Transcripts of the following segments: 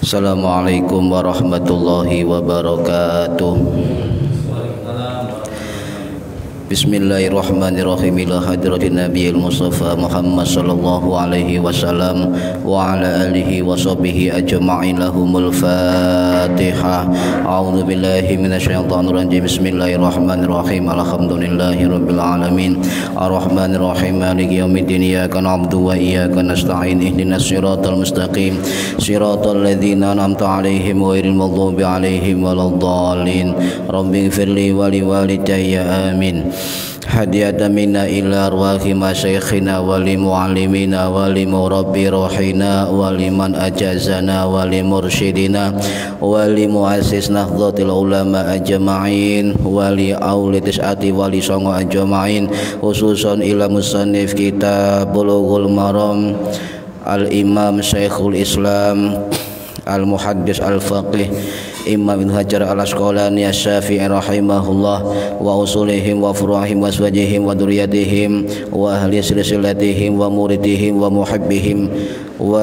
Assalamualaikum warahmatullahi wabarakatuh. Bismillahirrahmanirrahim. Ila hadratin Nabiyil Mustafa Muhammad sallallahu alaihi wasallam wa ala alihi wa sahbihi ajma'in. Lahumul Fatihah. A'udzu billahi minasyaitonir rajim. Bismillahirrahmanirrahim. Alhamdulillahi rabbil alamin. Arrahmanir rahim. Maliki yaumiddin. Iyyaka na'budu wa iyyaka nasta'in. Ihdinas siratal mustaqim. Siratal ladzina an'amta 'alaihim ghairil maghdubi 'alaihim waladdallin. Rabbighfirli wa liwalidayya. Amin. Hadiyatan minna ila arwahi masyayikhina wa li muallimina wa li murabbi rohina wa liman ajazana wa li mursyidina wa li muassis nahdlatil ulama ajma'in wa li auli tis'ati wa li songo ajma'in, khususan ila musannif kitab Bulughul Maram al-Imam Syekhul Islam al-Muhaddis al-Faqih Imam Ibnu Hajar al-Asqalani asy-Syafi'i rahimahullah wa usulihim wa furu'ihim wa aswajihim wa dzurriyyatihim wa ahli silsilatihim wa muridihim wa muhibbihim wa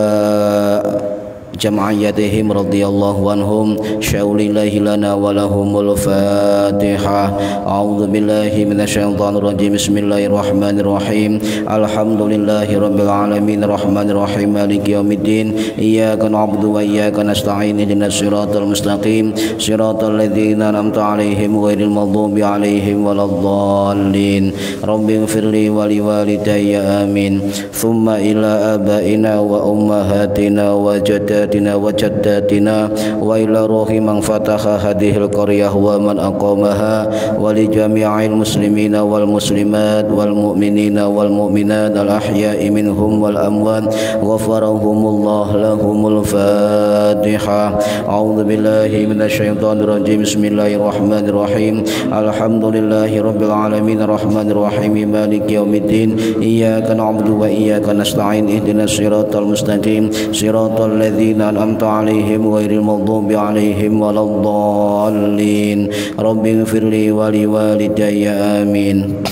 jam'iyatihim radhiyallahu anhum. Syaulillahi lana wa lahumul Fatihah. A'udzu billahi minasyaitonir rajim. Bismillahirrahmanirrahim. Alhamdulillahi rabbil alamin. Arrahmanir rahim. Maliki yaumiddin. Iyyaka na'budu wa iyyaka nasta'in. Ihdinas siratal mustaqim. Siratal ladzina an'amta 'alaihim ghairil maghdubi 'alaihim waladdallin. Rabbighfirli wa liwalidayya. Amin. Tsumma ila abaina wa ummahatina wa jaddatina wa jaddatina wa ila ruhi man fataha hadhil qaryah wa man aqamaha wa li jami'il muslimina wal muslimat wal mu'minina wal mu'minat al ahya'i minhum wal amwat ghafarahumullah. Lahumul Fatihah. A'udzu billahi minasyaitonir rajim. Bismillahirrahmanirrahim. Alhamdulillahi rabbil alamin. Arrahmanir rahim. Maliki yaumiddin. Iyyaka na'budu wa iyyaka nasta'in. Ihdinas siratal mustaqim. Siratal ladzina an'amta 'alaihim ghairil maghdubi 'alaihim waladdallin. Rabbighfirli wa liwalidayya. Amin.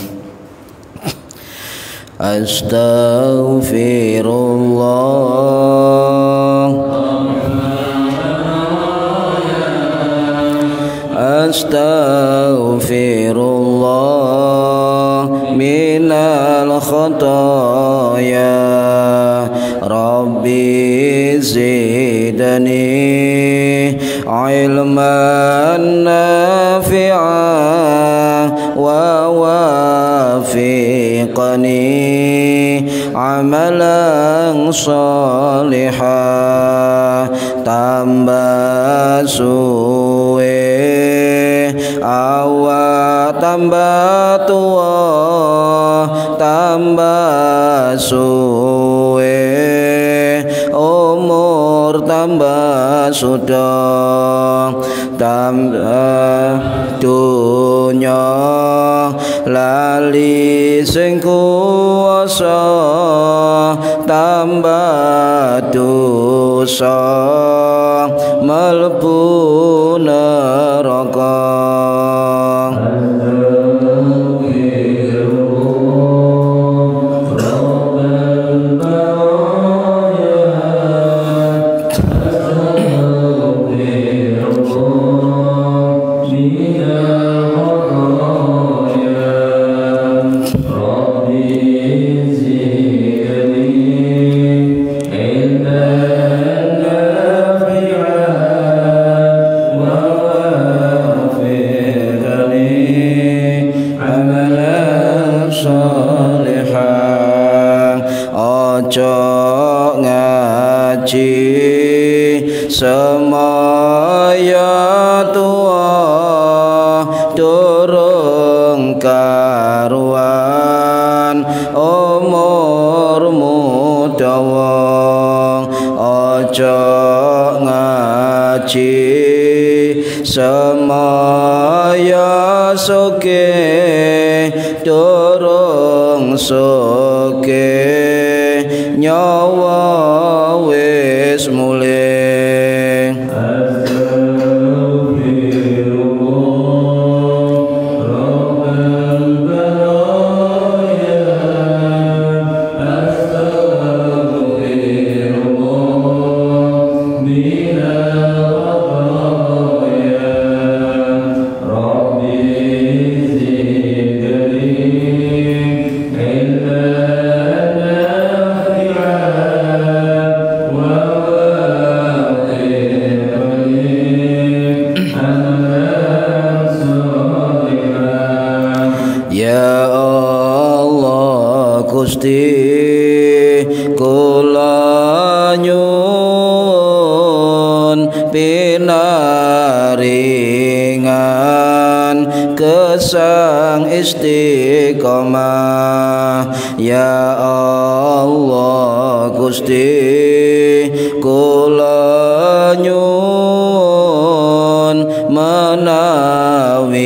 Astaghfirullah. Astaghfirullah minal khotoya. Rabbi zidni ilman nafi'an wa wafiqni amalan salihah. Tambah suwe awak tambah tua, tambah suwe umur tambah sudah, tambah dunya lali sing kuwasa, tambah dosa mlebu neraka. Semaya tua durung karuan umurmu dawa. Aja ngaji semaya soge durung soge nyawa wis mulih. Astaghfirullah. nyuwun pinaringan gesang istiqomah ya Allah Gusti kula nyuwun menawi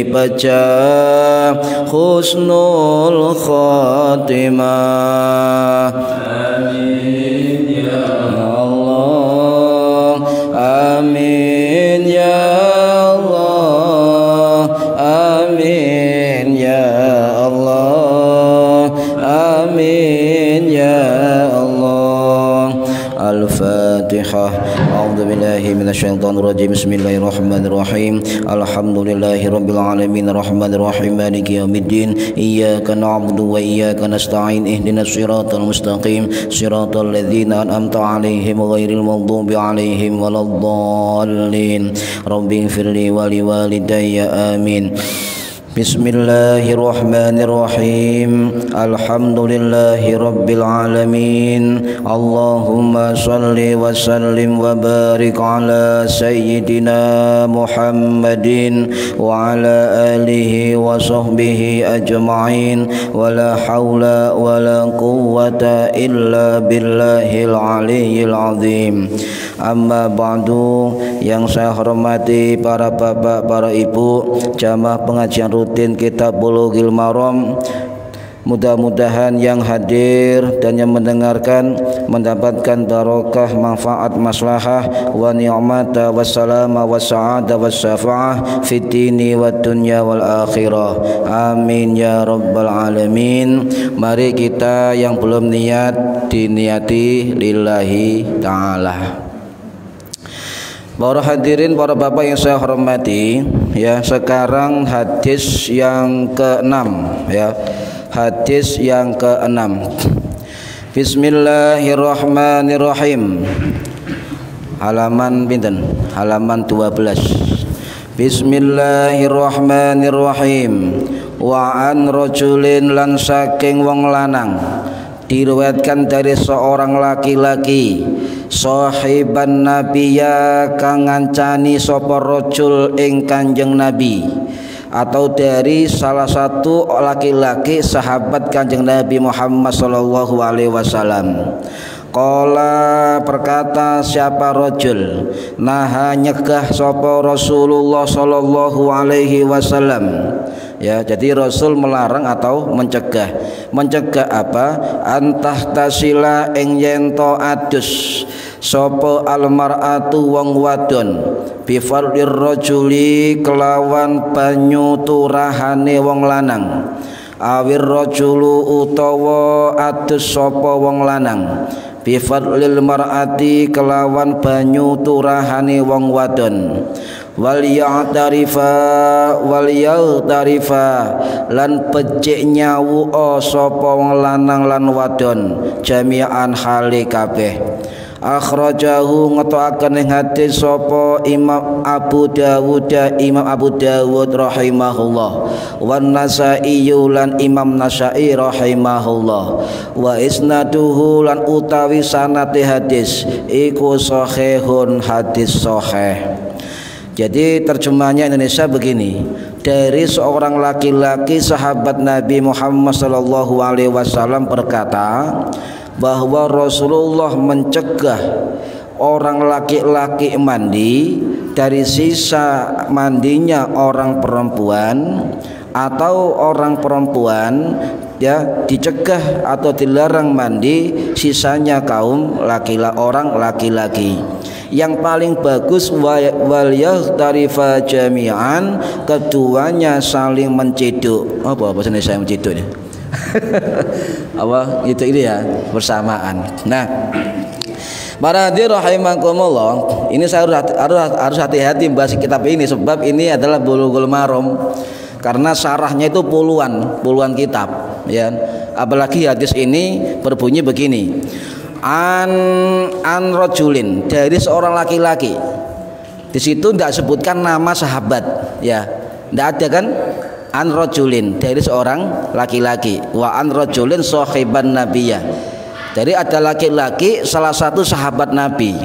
pecah husnul khotimah. Amin ya Allah, amin ya Allah, amin ya Allah, amin ya Allah. Al-Fatihah. A'udzu billahi minasyaitonir rajim. Bismillahirrahmanirrahim. Alhamdulillahirabbil alamin arrahmanir rahim maliki yaumiddin. Iyyaka na'budu wa iyyaka nasta'in. Ihdinas siratal mustaqim. Siratal ladzina an'amta 'alaihim ghairil maghdubi 'alaihim waladdallin. Rabbighfirli wa liwalidayya amin. Bismillahirrahmanirrahim. Alhamdulillahi rabbil alamin. Allahumma salli wa sallim wa barik ala sayyidina Muhammadin wa ala alihi wa sahbihi ajma'in. Wa la hawla wa la quwwata illa billahil aliyyil azim. Amma ba'du, yang saya hormati para bapak, para ibu, jamaah pengajian rutin Kitab Bulughul Maram. Mudah-mudahan yang hadir dan yang mendengarkan mendapatkan barokah, manfaat, maslahah wa ni'mata wassalama wassa'ada wassafa'ah fid dini wad dunya wal akhirah. Amin ya rabbal alamin. Mari kita yang belum niat diniati lillahi ta'ala. Para hadirin, para bapak yang saya hormati, ya, sekarang hadis yang ke-6, ya. Hadis yang ke-6. Bismillahirrahmanirrahim. Halaman pinten? Halaman 12. Bismillahirrahmanirrahim. Wa an rajulin lan saking wong lanang, diriwayatkan dari seorang laki-laki, sahiban nabiya kang ngancani sapa rajul ing Kanjeng Nabi, atau dari salah satu laki-laki sahabat Kanjeng Nabi Muhammad sallallahu alaihi wasallam. Qala, berkata siapa rajul, naha nyegah sapa Rasulullah sallallahu alaihi wasallam. Ya, jadi Rasul melarang atau mencegah. Mencegah apa? Antah tasila ing yento adus sapa almar'atu wong wadon bifardir rajuli kelawan banyu turahane wong lanang, awir rajulu utawa adus sapa wong lanang bifadlil mar'ati kelawan banyu turahane wong wadon. Wal ya'tarifa lan becik nyawu sapa wong lanang lan wadon jami'an hale kabeh. Akhrajahu ngetoaken ing hadis sapa Imam Abu Dawud rahimahullah, wan Nasa'i lan Imam Nasa'i rahimahullah, wa isnaduhu lan utawi sanate hadis iku sahihun, hadis sahih. Jadi terjemahnya Indonesia begini, dari seorang laki-laki sahabat Nabi Muhammad sallallahu alaihi wasallam berkata bahwa Rasulullah mencegah orang laki-laki mandi dari sisa mandinya orang perempuan, atau orang perempuan ya dicegah atau dilarang mandi sisanya kaum orang laki-laki. Yang paling bagus wal yahtarifa jami'an, keduanya saling menciduk. Apa bahasa Indonesia menciduknya? Apa itu ini ya, bersamaan. Nah, para hadirin rahimakumullah, ini saya harus hati-hati membahas kitab ini sebab ini adalah Bulughul Maram, karena syarahnya itu puluhan kitab ya. Apalagi hadis ini berbunyi begini, an rajulin, dari seorang laki-laki. Di situ tidak sebutkan nama sahabat ya, tidak ada kan. An rajulin, dari seorang laki-laki. Wa an rajulin sahiban nabiyah, Jadi ada laki-laki salah satu sahabat Nabi.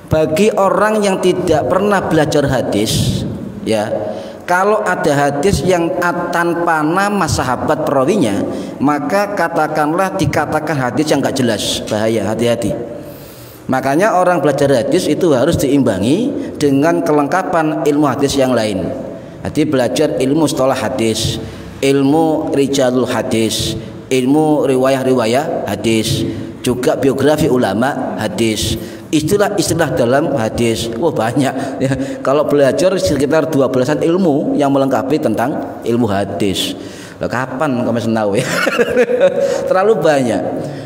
Bagi orang yang tidak pernah belajar hadis, ya, kalau ada hadis yang tanpa nama sahabat perawinya, maka katakanlah dikatakan hadis yang nggak jelas, bahaya, hati-hati. Makanya orang belajar hadis itu harus diimbangi dengan kelengkapan ilmu hadis yang lain. Jadi belajar ilmu mustalah hadis, ilmu rijalul hadis, ilmu riwayah-riwayah hadis, juga biografi ulama hadis, istilah-istilah dalam hadis. Wah, banyak ya. Kalau belajar sekitar 12-an ilmu yang melengkapi tentang ilmu hadis. Lah kapan kamu tahu ya? Terlalu banyak.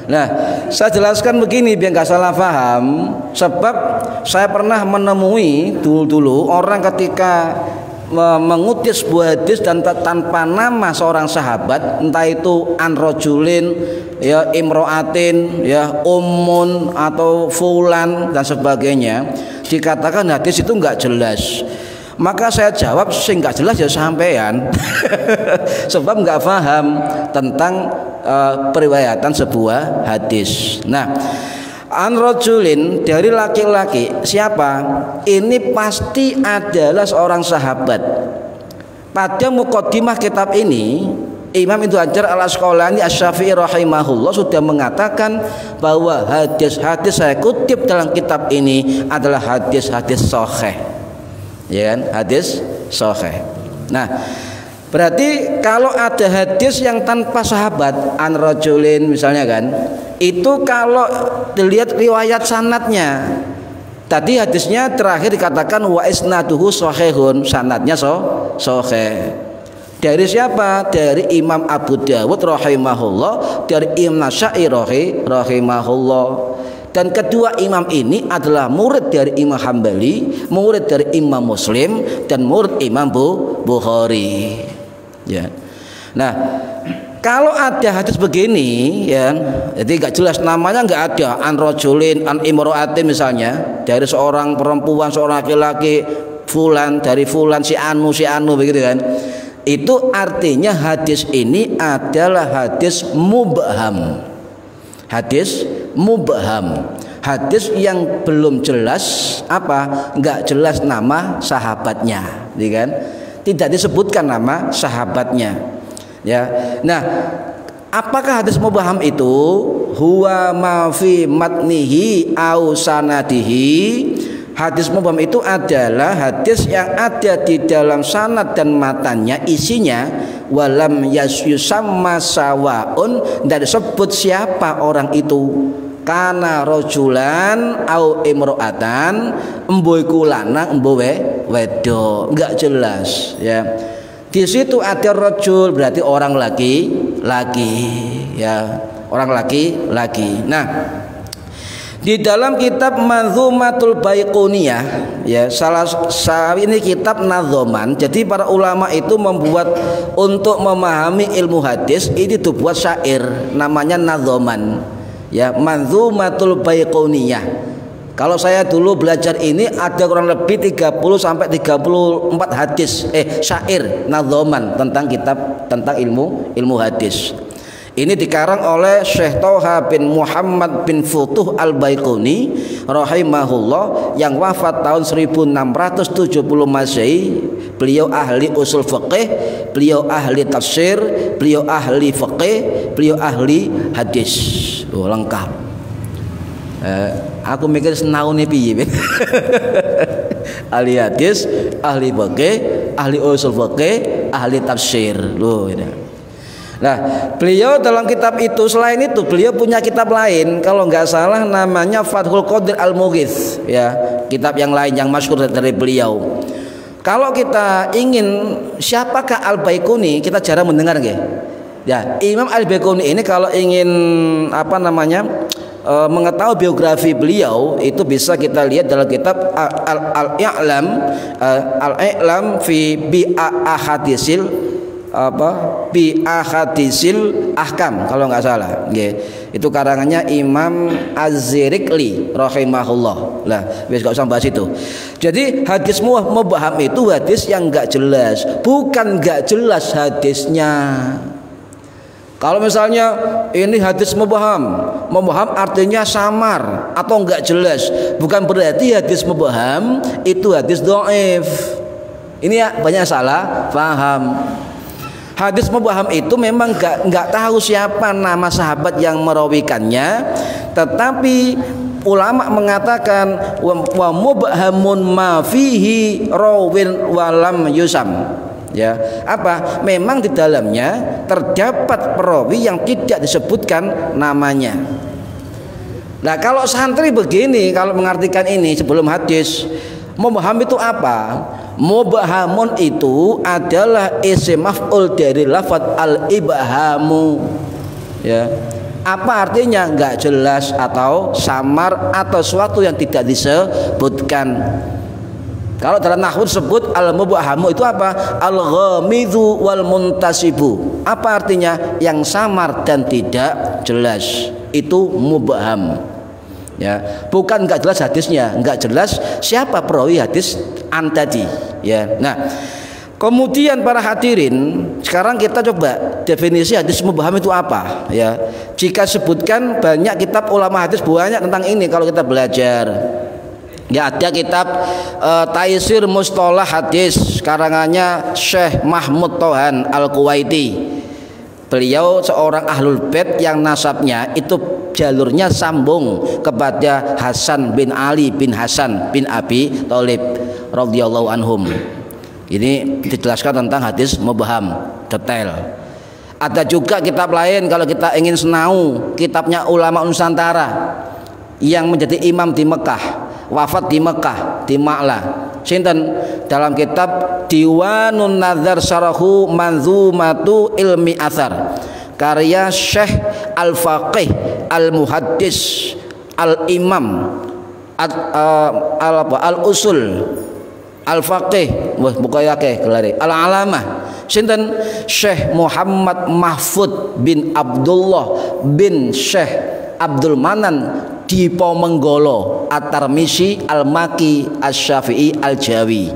Nah, saya jelaskan begini biar nggak salah paham. Sebab saya pernah menemui dulu orang ketika mengutip sebuah hadis dan tanpa nama seorang sahabat, entah itu anrojulin, ya, imroatin, ya, ummun atau fulan dan sebagainya, dikatakan hadis itu nggak jelas. Maka saya jawab, sing nggak jelas ya sampean, sebab nggak paham tentang periwayatan sebuah hadis. Nah, anrojulin dari laki-laki siapa? Ini pasti adalah seorang sahabat. Pada muqaddimah kitab ini, Imam Ibnu Hajar Al-Asqalani Asy-Syafi'i rahimahullah sudah mengatakan bahwa hadis-hadis saya kutip dalam kitab ini adalah hadis-hadis sahih. Ya kan? Hadis sahih. Nah, berarti kalau ada hadis yang tanpa sahabat, anrojulin misalnya kan, itu kalau dilihat riwayat sanadnya, tadi hadisnya terakhir dikatakan wa isnaduhu sahihun, sanadnya sahih. Dari siapa? Dari Imam Abu Dawud rahimahullah, dari Imam Nasa'i rahimahullah. Dan kedua imam ini adalah murid dari Imam Hambali, murid dari Imam Muslim, dan murid Imam Bukhari. Ya. Nah, kalau ada hadis begini, ya, jadi nggak jelas namanya, nggak ada anrojulin, an imroatin misalnya, dari seorang perempuan, seorang laki-laki, fulan, dari fulan, si anu begitu kan. Itu artinya hadis ini adalah hadis mubham. Hadis mubham, hadis yang belum jelas apa? Nggak jelas nama sahabatnya, kan? Tidak disebutkan nama sahabatnya. Ya. Nah, apakah hadis mubham itu? Huwa ma fi matnihi au sanadihi. Hadis mubham itu adalah hadis yang ada di dalam sanad dan matanya, isinya walam yusamma sawaun, dan disebut siapa orang itu, kana rojulan au imro'atan, emboy kulana emboy wedo, enggak jelas ya. Di situ ada rojul berarti orang laki-laki ya, orang laki-laki. Nah, di dalam kitab Manzumatul Baiquniyah, ya, salah ini kitab nadzoman. Jadi para ulama itu membuat untuk memahami ilmu hadis ini dibuat syair, namanya nadzoman. Ya, Manzumatul Baiquniyah. Kalau saya dulu belajar ini ada kurang lebih 30 sampai 34 hadis, syair nadzoman tentang kitab tentang ilmu hadis. Ini dikarang oleh Syekh Thaha bin Muhammad bin Futuh Al-Baiquni rahimahullah yang wafat tahun 1670 Masehi. Beliau ahli usul fiqih, beliau ahli tafsir, beliau ahli fiqih, beliau ahli hadis. Oh, lengkap. Aku mikir senaune piye. Ahli hadis, ahli fiqih, ahli usul fiqih, ahli tafsir. Loh, ini. Nah, beliau dalam kitab itu, selain itu beliau punya kitab lain, kalau nggak salah namanya Fathul Qadir Al-Mughith, ya, kitab yang lain yang masyhur dari beliau. Kalau kita ingin siapakah Al-Baiquni, kita jarang mendengar nggih. Ya, Imam Al-Baiquni ini kalau ingin mengetahui biografi beliau itu bisa kita lihat dalam kitab Al-I'lam fi bi ahadisil bi ahadisil ahkam kalau nggak salah, itu karangannya Imam Az-Zirikli rahimahullah. Lah, wis nggak usah bahas itu. Jadi hadis mubham itu hadis yang nggak jelas, bukan nggak jelas hadisnya, Kalau misalnya ini hadis mubham, mubham artinya samar atau enggak jelas, bukan berarti hadis mubham itu hadis dhaif. Ini ya banyak salah paham. Hadis mubham itu memang enggak tahu siapa nama sahabat yang merawikannya, tetapi ulama mengatakan wa mubhamun ma fihi rawin walam yusam. Ya, apa? Memang di dalamnya terdapat perawi yang tidak disebutkan namanya. Nah, kalau santri begini, kalau mengartikan ini sebelum hadis, mubham itu apa? Mubhamun itu adalah isim maf'ul dari lafaz al-ibhamu. Ya. Apa artinya? Enggak jelas atau samar atau sesuatu yang tidak disebutkan. Kalau dalam nahwu disebut al-mubhamu itu apa? Al-ghamidhu wal muntasibu. Apa artinya? Yang samar dan tidak jelas. Itu mubham. Ya, bukan enggak jelas hadisnya, enggak jelas siapa perawi hadis an tadi. Ya. Nah, kemudian para hadirin, sekarang kita coba definisi hadis mubham itu apa? Ya. Jika sebutkan banyak kitab ulama hadis banyak tentang ini kalau kita belajar. Ya, ada kitab Taisir Mustalah Hadis karangannya Syekh Mahmud Tohan Al-Kuwaiti. Beliau seorang ahlul bait yang nasabnya itu jalurnya sambung kepada Hasan bin Ali bin Hasan bin Abi Thalib radhiyallahu anhum. Ini dijelaskan tentang hadis mubham detail. Ada juga kitab lain kalau kita ingin senau, kitabnya ulama Nusantara yang menjadi imam di Mekah, wafat di Mekah, di Ma'la. Sinten dalam kitab Diwanun Nazar Syarahu Manzumatu Ilmi Athar, karya Syekh Al-Faqih Al-Muhaddis Al-Imam Al-Usul Al-Faqih Bukayake gelare Al-Alamah sinten Syekh Muhammad Mahfud bin Abdullah bin Syekh Abdul Manan Dipo Menggolo At-Tarmisi Al-Maki Asy-Syafi'i Al-Jawi.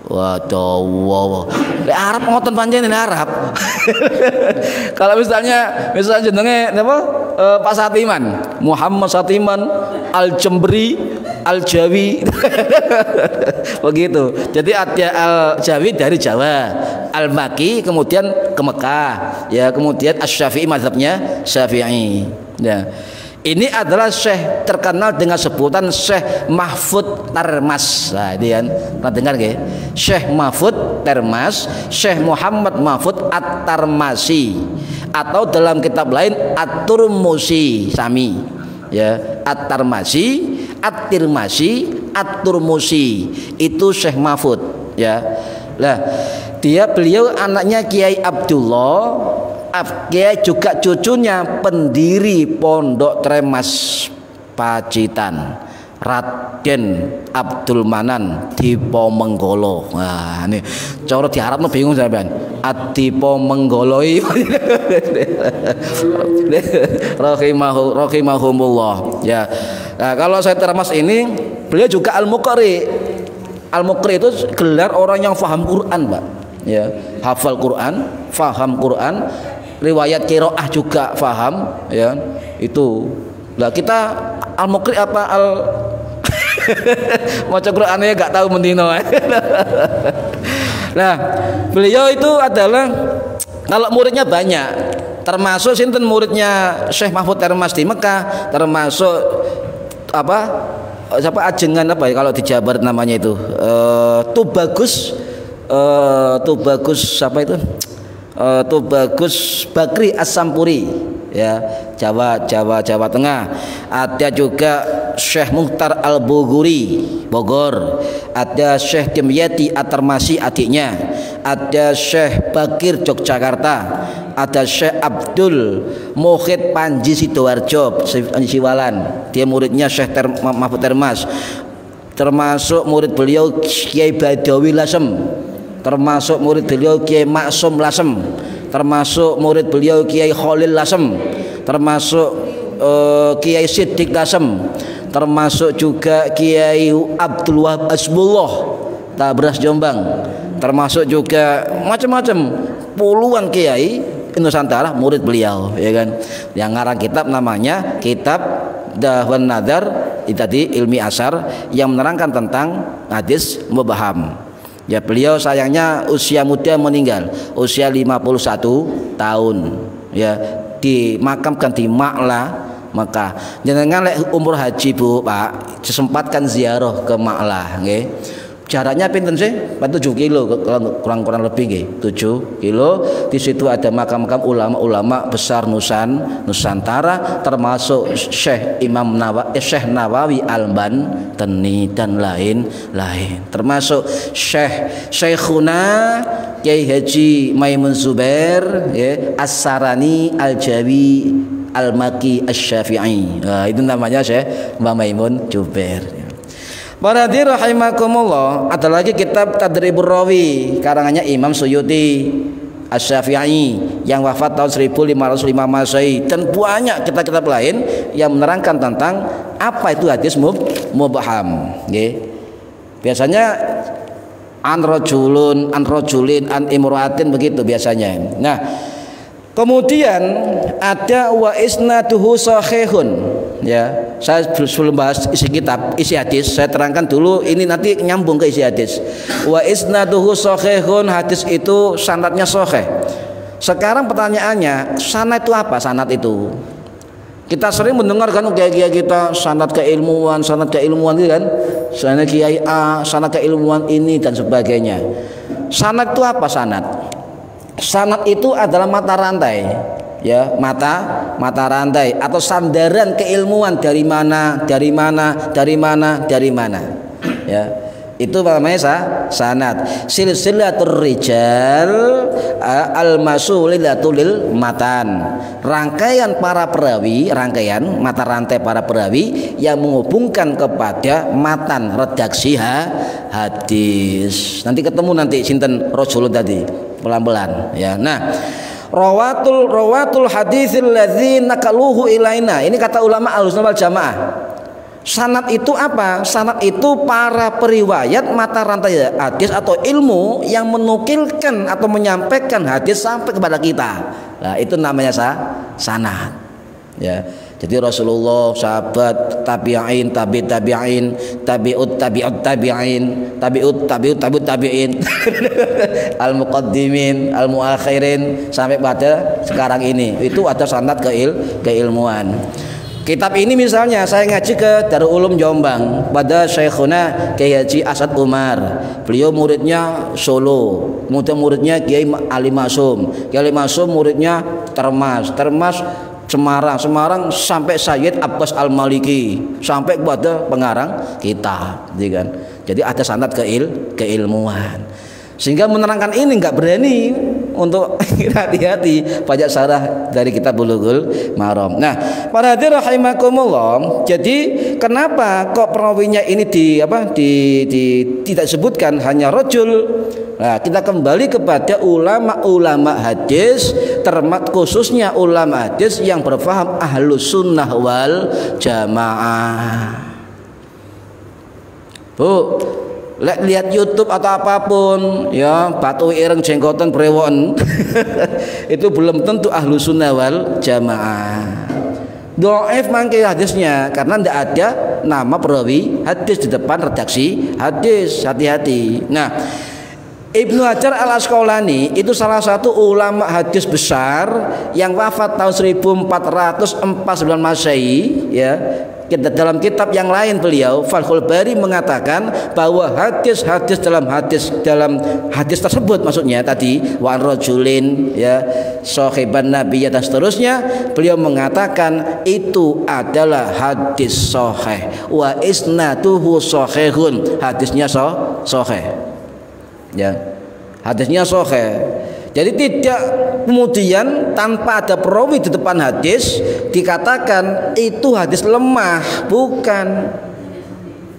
Waduh, Arab ngoten pancen ini Arab. Kalau misalnya jenenge napa? Pak Satiman, Muhammad Satiman Al-Jembri Al-Jawi. Begitu. Jadi ada Al-Jawi dari Jawa, Al-Maki kemudian ke Mekah, ya, kemudian Asy-Syafi'i mazhabnya Syafi'i. Ya. Ini adalah syekh terkenal dengan sebutan Syekh Mahfud Termas. Nah, ini kan pernah dengar nggih? Syekh Mahfud Termas, Syekh Muhammad Mahfud At-Tarmasi, atau dalam kitab lain At-Turmusi sami. Ya, At-Tarmasi, At-Tirmasi, At-Turmusi. Itu Syekh Mahfud, ya. Lah, beliau anaknya Kiai Abdullah, Kiai juga cucunya pendiri Pondok Tremas Pacitan, Raden Abdul Manan Dipo Menggolo. Nah, ini cara diharapno bingung sampean. Adipo Menggoloi. Rahimahumullah. Ya. Nah, kalau saya Termas ini, beliau juga Al-Muqri. Al-Muqri itu gelar orang yang faham Quran, Pak. Ya, hafal Quran, faham Quran, riwayat qiraah juga faham, ya. Itu. Lah kita Al-Muqri apa maca Qur'annya enggak tahu mendino. Nah, beliau itu adalah kalau muridnya banyak, termasuk sinten muridnya Syekh Mahfud Termas di Mekah, termasuk siapa ajengan apa ya kalau di Jawa Barat namanya itu Tubagus siapa itu Tubagus Bakri As-Sampuri, ya, Jawa Tengah. Ada juga Syekh Mukhtar Al-Boguri Bogor, ada Syekh Dimyati At-Tarmasi adiknya, ada Syekh Bakir Yogyakarta, ada Syekh Abdul Mukhid Panji Sidoarjo Siwalan, dia muridnya Syekh Mahfud Termas. Termasuk murid beliau Kiai Badawi Lasem, termasuk murid beliau Kiai Maksum Lasem, termasuk murid beliau Kiai Khalil Lasem, termasuk Kiai Siddiq Lasem, termasuk juga Kiai Abdul Wahab Asbullah Tabras Jombang, termasuk juga macam-macam puluhan kiai Nusantara murid beliau, ya kan. Yang ngarang kitab namanya Kitab Dahwan Nadar tadi ilmi asar yang menerangkan tentang hadis mubham. Ya, beliau sayangnya usia muda meninggal, usia 51 tahun. Ya, dimakamkan di Ma'la, Mekah. Jenengan lek umur haji Bu, Pak, disempatkan ziarah ke Ma'la nggih. Jaraknya pinten sih? 7 kilo kurang lebih nggih. 7 kilo. Di situ ada makam-makam ulama-ulama besar Nusantara termasuk Syekh Syekh Nawawi Al-Bantani dan lain-lain. Termasuk Syekhuna Kiai Haji Maimun Zubair ya, As-Sarani Al-Jawi Al-Maki Asy-Syafi'i. Nah, itu namanya Syekh Mbah Maimun Zubair. Para hadirin rahimakumullah, ada lagi kitab Tadribur Rawi karangannya Imam Suyuti Asy-Syafi'i yang wafat tahun 1505 Masehi, dan banyak kitab-kitab lain yang menerangkan tentang apa itu hadis mubham nggih. Biasanya an rajulin an imra'atin begitu biasanya. Nah, kemudian ada wa isnaduhu sahihun. Ya, saya sebelum bahas isi kitab, isi hadis, saya terangkan dulu ini nanti nyambung ke isi hadis. Wa isnaduhu sahihun, hadis itu sanadnya sahih. Sekarang pertanyaannya, sanad itu apa? Sanad itu kita sering mendengar kan kiai-kiai kita sanad keilmuan gitu kan. Sanad kiai A, sanad keilmuan ini dan sebagainya. Sanad itu apa sanad? Sanad itu adalah mata rantai, ya, mata rantai atau sandaran keilmuan dari mana, ya. Itu namanya sanad. Silsilatur rijal al-masulilatul matan. Rangkaian para perawi, rangkaian mata rantai para perawi yang menghubungkan kepada matan redaksi hadis. Nanti ketemu nanti sinten rajulun tadi pelan-pelan ya. Nah, rawatul hadisil ladzi nakaluhu ilaina. Ini kata ulama Ahlussunnah wal Jamaah. Sanad itu apa? Sanad itu para periwayat mata rantai hadis atau ilmu yang menukilkan atau menyampaikan hadis sampai kepada kita. Nah, itu namanya sanad. Ya. Jadi Rasulullah, sahabat, tabi'in, tabi'in, tabi'ut tabi'in, al-muqaddimin, al-muakhirin sampai pada sekarang ini. Itu ada sanad keilmuan. Kitab ini misalnya saya ngaji ke Darul Ulum Jombang pada Syekhuna Kiai Haji Asad Umar. Beliau muridnya Solo, muridnya Kiai Ali Masum. Kiai Ali Masum muridnya Termas Semarang sampai Sayyid Abbas Al-Maliki sampai kepada pengarang kitab, kan? Jadi ada sanad keilmuan. Sehingga menerangkan ini nggak berani untuk hati-hati banyak syarah dari kitab Bulughul Maram. Nah, para hadirin rahimakumullah, jadi kenapa kok perawinya ini tidak disebutkan hanya rajul? Nah, kita kembali kepada ulama-ulama hadis, termasuk khususnya ulama hadis yang berfaham Ahlus Sunnah wal Jamaah. Bu, lihat YouTube atau apapun ya, batu ireng jenggotan brewon itu belum tentu Ahlus Sunnah wal Jamaah. Dhaif mangke hadisnya karena tidak ada nama perawi hadis di depan redaksi hadis. Hati-hati. Nah, Ibnu Hajar Al-Asqalani itu salah satu ulama hadis besar yang wafat tahun 1449 Masehi ya. Dalam kitab yang lain beliau Fathul Bari mengatakan bahwa hadis-hadis dalam hadis tersebut, maksudnya tadi wa rajulin ya sahiban nabiy dan seterusnya, beliau mengatakan itu adalah hadis sahih wa isnaduhu sahihun, hadisnya sahih ya, hadisnya sahih. Jadi tidak kemudian tanpa ada perawi di depan hadis dikatakan itu hadis lemah, bukan.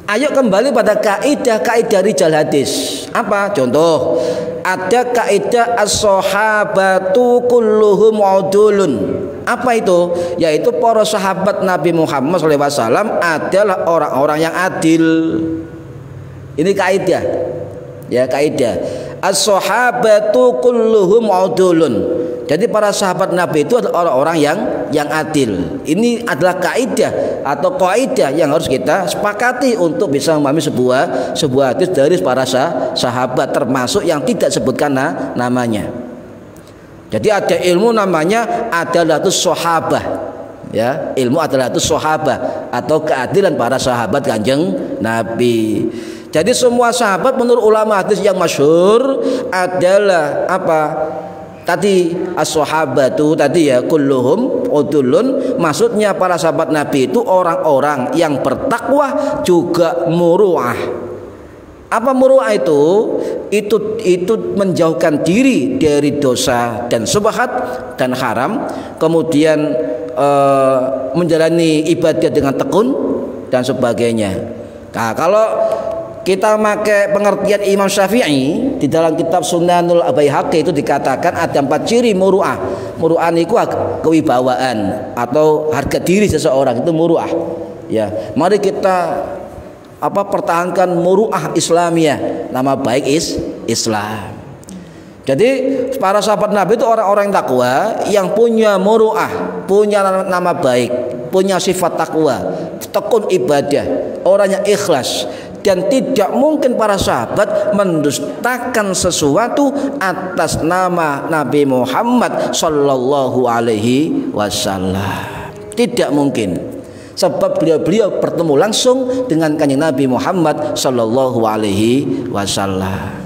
Ayo kembali pada kaidah rijal hadis. Apa? Contoh, ada kaidah as-sahabatu kulluhum udulun. Apa itu? Yaitu para sahabat Nabi Muhammad SAW adalah orang-orang yang adil. Ini kaidah. Ya, kaidah. As-sahabatu kulluhum udulun. Jadi para sahabat Nabi itu adalah orang-orang yang adil. Ini adalah kaidah atau kaidah yang harus kita sepakati untuk bisa memahami sebuah hadis dari para sahabat, termasuk yang tidak sebutkan namanya. Jadi ada ilmu namanya adalatus sahabah, ya, ilmu adalatus sahabah atau keadilan para sahabat Kanjeng Nabi. Jadi semua sahabat menurut ulama hadis yang masyhur adalah apa? Tadi as-sahabatu tadi ya kulluhum udulun, maksudnya para sahabat Nabi itu orang-orang yang bertakwa juga muru'ah. Apa muru'ah itu? Itu menjauhkan diri dari dosa dan subhat dan haram, kemudian menjalani ibadah dengan tekun dan sebagainya. Nah, kalau kita pakai pengertian Imam Syafi'i di dalam kitab Sunanul Baihaqi itu dikatakan ada 4 ciri muru'ah. Muru'ah itu kewibawaan atau harga diri seseorang, itu muru'ah. Ya, mari kita pertahankan muru'ah Islamiyah, nama baik Islam. Jadi para sahabat Nabi itu orang-orang takwa yang punya muru'ah, punya nama baik, punya sifat takwa, tekun ibadah, orang yang ikhlas. Dan tidak mungkin para sahabat mendustakan sesuatu atas nama Nabi Muhammad Sallallahu Alaihi Wasallam. Tidak mungkin, sebab beliau bertemu langsung dengan kanjeng Nabi Muhammad Sallallahu Alaihi Wasallam.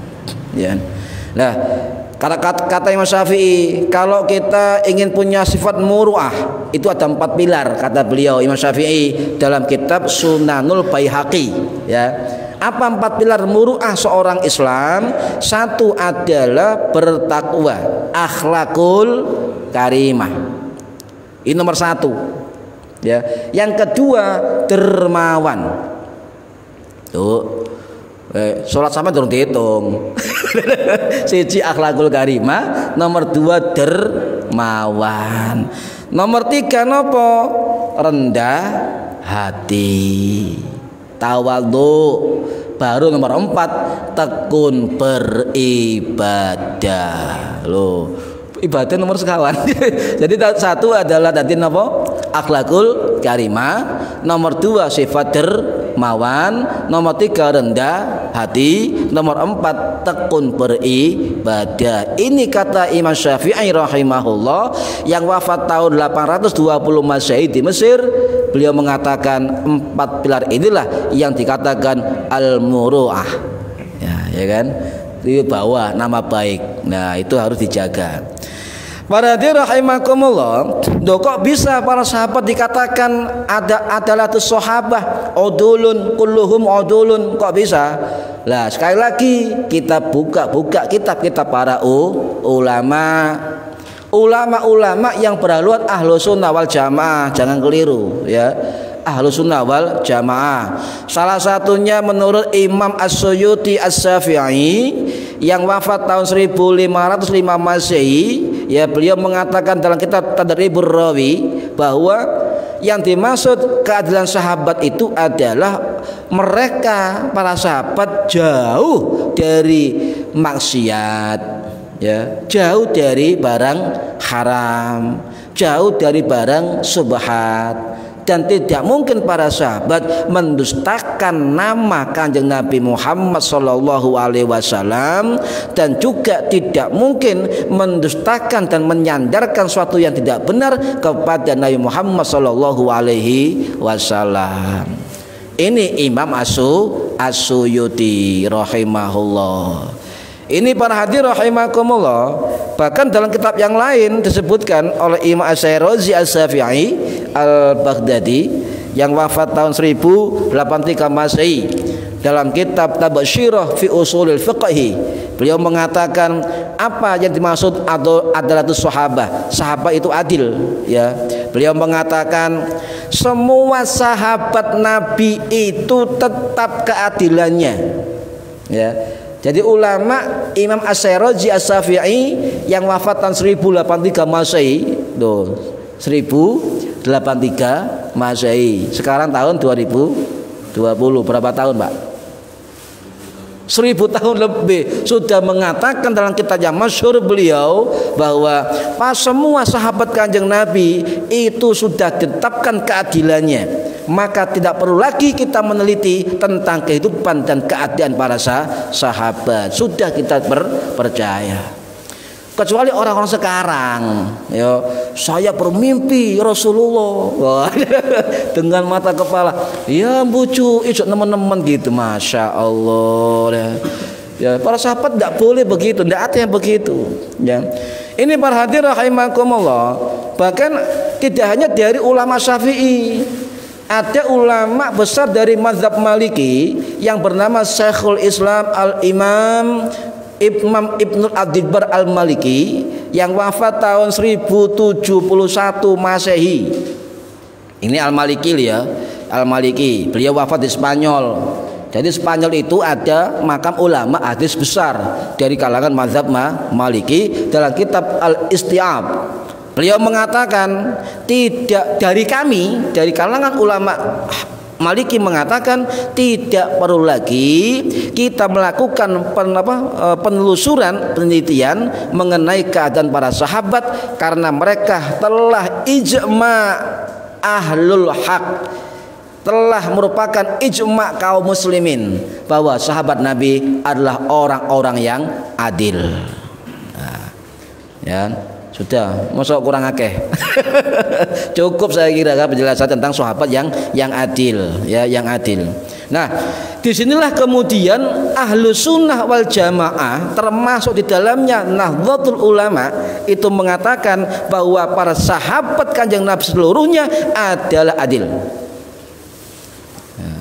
Ya. Nah, kata Imam Syafi'i, kalau kita ingin punya sifat muru'ah itu ada 4 pilar, kata beliau Imam Syafi'i dalam kitab Sunanul Baihaqi. Ya, apa 4 pilar muru'ah seorang Islam? 1 adalah bertakwa, akhlakul karimah. Ini nomor 1. Ya, yang kedua dermawan. Tuh. Sholat sama durung dihitung. Siji akhlakul karimah, nomor 2 dermawan, nomor 3 nopo? Rendah hati, tawadhu, baru nomor 4 tekun beribadah. Loh, ibadah nomor sekawan. Jadi 1 adalah tadi nopo? Akhlakul karimah, nomor 2 sifat dermawan, nomor 3 rendah hati, nomor 4 tekun beribadah. Ini kata Imam Syafi'i rahimahullah yang wafat tahun 820 Masehi di Mesir. Beliau mengatakan 4 pilar inilah yang dikatakan al-muru'ah. Ya kan? Itu bawa nama baik. Nah, itu harus dijaga. Para hadirin rahimakumullah, kok bisa para sahabat dikatakan adalatus sahabah udulun kulluhum udulun, kok bisa? Lah sekali lagi kita buka kitab-kitab para ulama yang berhaluan ahlu sunnah wal jamaah, jangan keliru ya. Ahlu sunnah wal jamaah, salah satunya menurut Imam As-Suyuti As-Syafi'i yang wafat tahun 1505 Masehi, ya, beliau mengatakan dalam kitab Tadribur Rawi bahwa yang dimaksud keadilan sahabat itu adalah mereka para sahabat jauh dari maksiat, ya, jauh dari barang haram, jauh dari barang subhat. Dan tidak mungkin para sahabat mendustakan nama kanjeng Nabi Muhammad Sallallahu Alaihi Wasallam, dan juga tidak mungkin mendustakan dan menyandarkan suatu yang tidak benar kepada Nabi Muhammad Sallallahu Alaihi Wasallam. Ini Imam As-Suyuti rahimahullah. Ini para hadirin rahimakumullah, bahkan dalam kitab yang lain disebutkan oleh Imam As-Syarazi As-Syafi'i Al-Baghdadi yang wafat tahun 1083 Masehi, dalam kitab Tabasyirah fi Ushulil Fiqh, beliau mengatakan apa yang dimaksud adalatus sahabah. Sahabat itu adil, ya. Beliau mengatakan semua sahabat Nabi itu tetap keadilannya, ya. Jadi ulama Imam As-Syarazi As-Syafi'i yang wafat tahun 1083 Masehi, 1083 Masehi. Sekarang tahun 2020, berapa tahun, Pak? 1000 tahun lebih sudah mengatakan dalam kitab yang masyhur beliau bahwa pas semua sahabat Kanjeng Nabi itu sudah ditetapkan keadilannya, maka tidak perlu lagi kita meneliti tentang kehidupan dan keadaan para sahabat, sudah kita percaya. Kecuali orang-orang sekarang, ya, saya bermimpi Rasulullah dengan mata kepala, ya bucu, itu teman-teman gitu, masya Allah. Ya, para sahabat tidak boleh begitu, tidak ada yang begitu. Ya, ini para hadirin rahimakumullah. Bahkan tidak hanya dari ulama Syafi'i, ada ulama besar dari mazhab Maliki yang bernama Syekhul Islam Al-Imam Ibnu Abdilbar Al-Maliki yang wafat tahun 1071 Masehi. Ini Al-Maliki ya, Al-Maliki. Beliau wafat di Spanyol. Jadi Spanyol itu ada makam ulama hadis besar dari kalangan mazhab Maliki. Dalam kitab Al-Istiab beliau mengatakan, tidak dari kami, dari kalangan ulama Maliki mengatakan tidak perlu lagi kita melakukan penelusuran, penelitian mengenai keadaan para sahabat karena mereka telah ijma ahlul haq, telah merupakan ijma kaum muslimin bahwa sahabat Nabi adalah orang-orang yang adil. Nah, ya. Sudah, masuk kurang akeh. Cukup saya kira kan penjelasan tentang sahabat yang adil, ya, yang adil. Nah, disinilah kemudian ahlu sunnah wal jamaah termasuk di dalamnya Nahdlatul Ulama itu mengatakan bahwa para sahabat Kanjeng Nabi seluruhnya adalah adil.